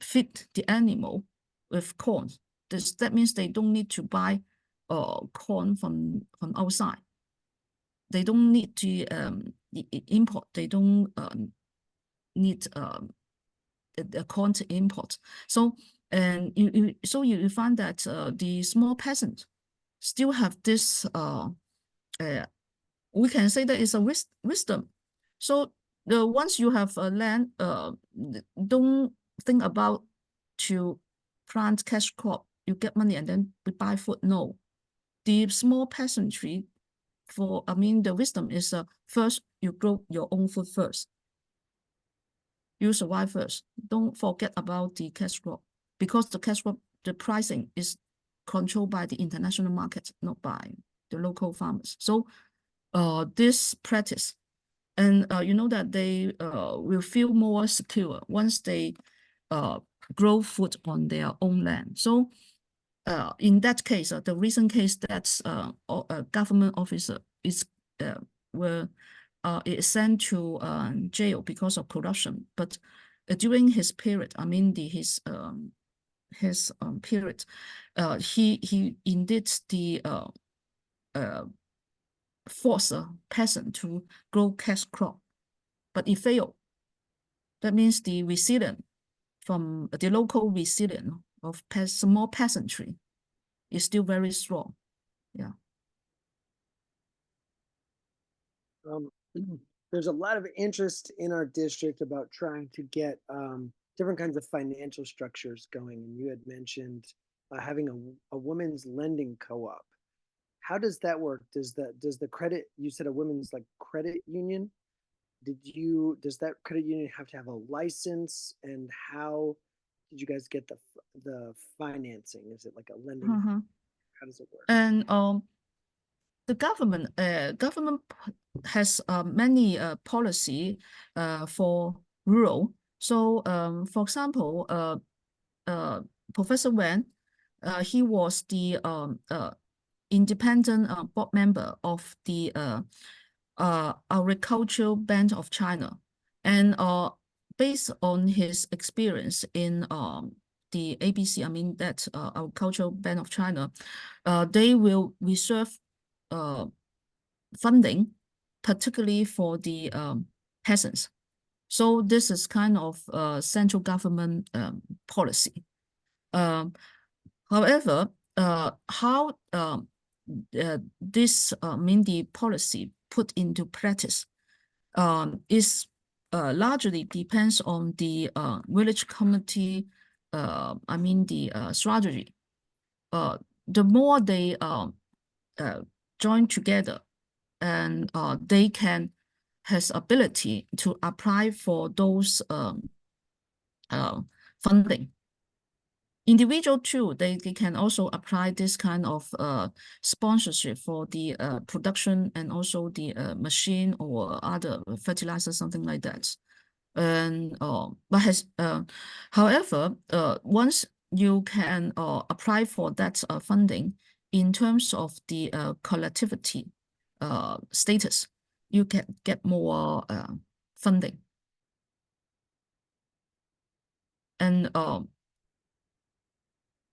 feed the animal with corn. That means they don't need to buy corn from outside. They don't need to import. They don't need the corn to import. So and you find that the small peasant still have this we can say that it's a wisdom. So once you have a land, don't think about to plant cash crop, you get money and then we buy food. No, the small peasantry the wisdom is first you grow your own food first. You survive first. Don't forget about the cash crop, because the cash crop, the pricing is controlled by the international market, not by the local farmers. So this practice, and you know that they will feel more secure once they grow food on their own land. So in that case, the recent case that a government officer is sent to jail because of corruption, but during his period, I mean his period, he indeed force a peasant to grow cash crop, but it failed. That means the resilience from the local resilience of small peasantry is still very strong. Yeah. There's a lot of interest in our district about trying to get different kinds of financial structures going. And you had mentioned having a women's lending co-op. How does that work? Does the credit, you said a women's like credit union? Does that credit union have to have a license? And how did you guys get the financing? Is it like a lending? How does it work? And the government has many policy for rural. So for example, Professor Wen, he was the independent board member of the Agricultural Bank of China, and based on his experience in the ABC, I mean that Agricultural Bank of China, they will reserve funding, particularly for the peasants. So this is kind of central government policy. However, how this the policy put into practice is largely depends on the village community, the strategy. The more they join together, and they has ability to apply for those funding. Individual too, they can also apply this kind of sponsorship for the production and also the machine or other fertilizer, something like that. And however, once you can apply for that funding in terms of the collectivity status, you can get more funding. And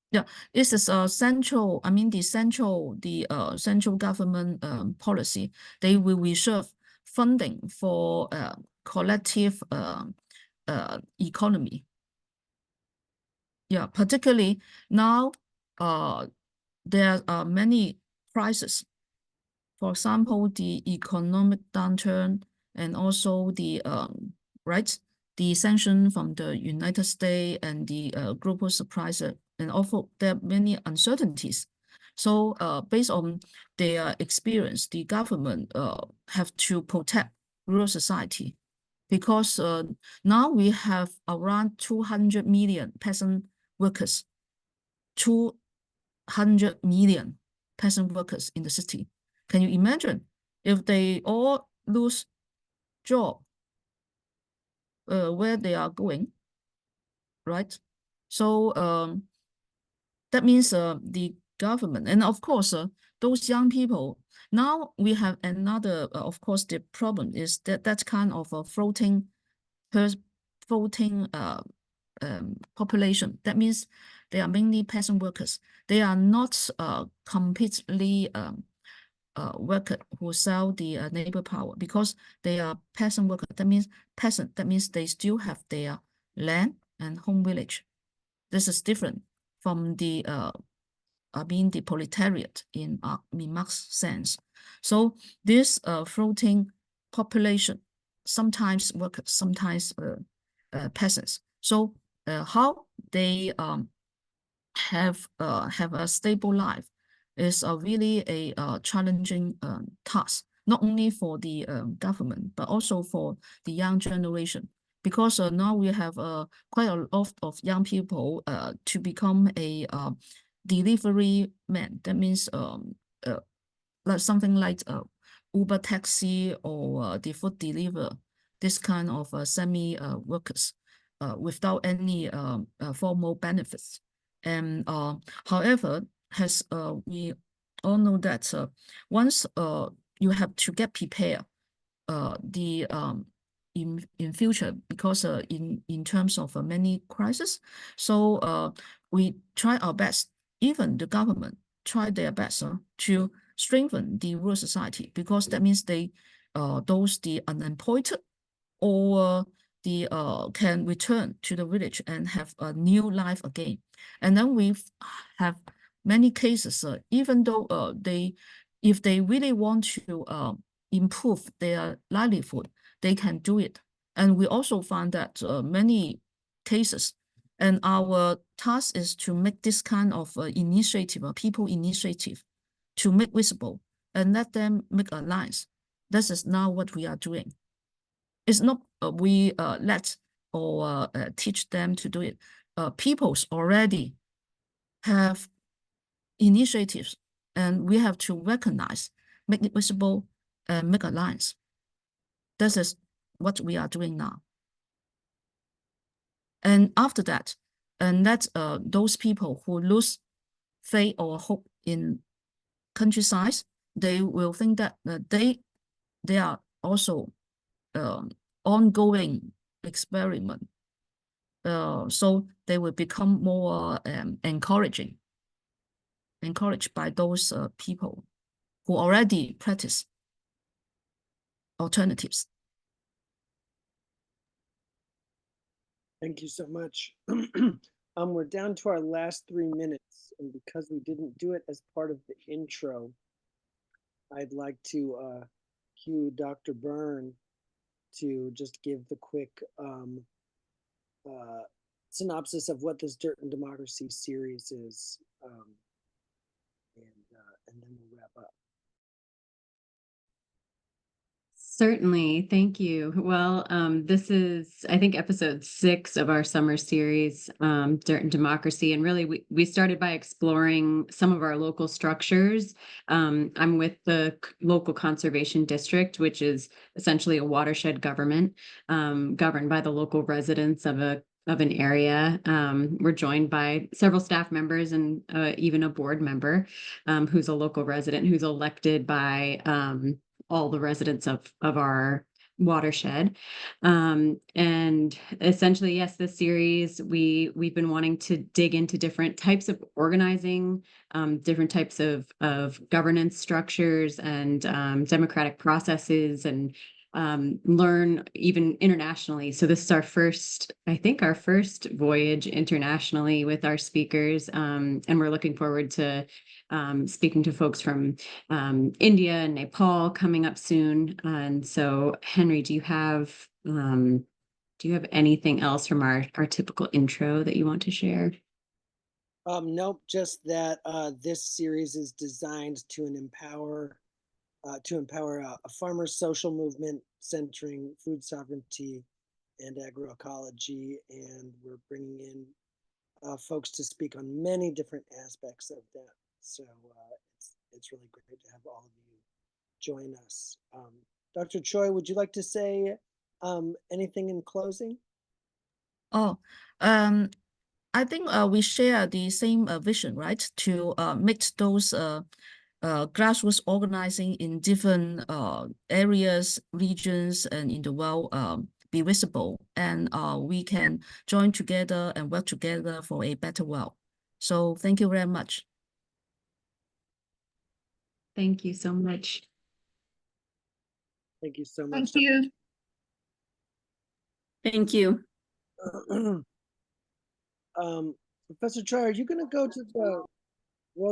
yeah, this is a central, the central government policy. They will reserve funding for collective economy. Yeah, particularly now there are many crises. For example, the economic downturn, and also the the sanction from the United States and the global supplies, and also there are many uncertainties. So based on their experience, the government have to protect rural society, because now we have around 200 million peasant workers, 200 million peasant workers in the city. Can you imagine if they all lose job, where they are going, right? So that means the government, and of course those young people. Now we have another, of course, the problem is that kind of a floating population. That means they are mainly peasant workers. They are not completely worker who sell the labor power, because they are peasant workers. That means peasant. That means they still have their land and home village. This is different from the the proletariat in Marx's sense. So this floating population, sometimes workers, sometimes peasants. So how they have a stable life is really a challenging task, not only for the government, but also for the young generation. Because now we have quite a lot of young people to become a delivery man. That means like something like Uber taxi or the food deliver, this kind of semi workers without any formal benefits. And however, as we all know that once you have to get prepared in future, because in terms of many crises, so we try our best. Even the government try their best to strengthen the rural society, because that means they those the unemployed or the can return to the village and have a new life again. And then we have many cases, even though if they really want to improve their livelihood, they can do it. And we also found that many cases, and our task is to make this kind of initiative, people initiative, to make visible and let them make alliance. This is now what we are doing. It's not we let or teach them to do it. Peoples already have initiatives, and we have to recognize, make it visible, and make alliance. This is what we are doing now. And after that, and let those people who lose faith or hope in countryside, they will think that they are also ongoing experiment. So they will become more encouraged by those people who already practice alternatives. Thank you so much. We're down to our last 3 minutes, and because we didn't do it as part of the intro, I'd like to cue Dr. Byrne to just give the quick synopsis of what this Dirt and Democracy series is, and then we'll wrap up. Certainly. Thank you. Well, this is, I think, episode 6 of our summer series, Dirt and Democracy. And really, we started by exploring some of our local structures. I'm with the local conservation district, which is essentially a watershed government governed by the local residents of an area. We're joined by several staff members and even a board member who's a local resident who's elected by all the residents of our watershed. And essentially, yes, this series, we've been wanting to dig into different types of organizing, different types of governance structures and democratic processes, and learn even internationally. So this is our first voyage internationally with our speakers. And we're looking forward to speaking to folks from India and Nepal coming up soon. And so, Henry, do you have anything else from our typical intro that you want to share? Nope, just that this series is designed to empower a farmer social movement centering food sovereignty and agroecology, and we're bringing in folks to speak on many different aspects of that. So it's really great to have all of you join us. Dr. Tsui, would you like to say anything in closing? I think we share the same vision, right? To make those grassroots organizing in different areas, regions, and in the world be visible, and we can join together and work together for a better world. So thank you very much. Thank you so much. Thank you so Thank much. you. Thank you. Professor Tsui, are you going to go to the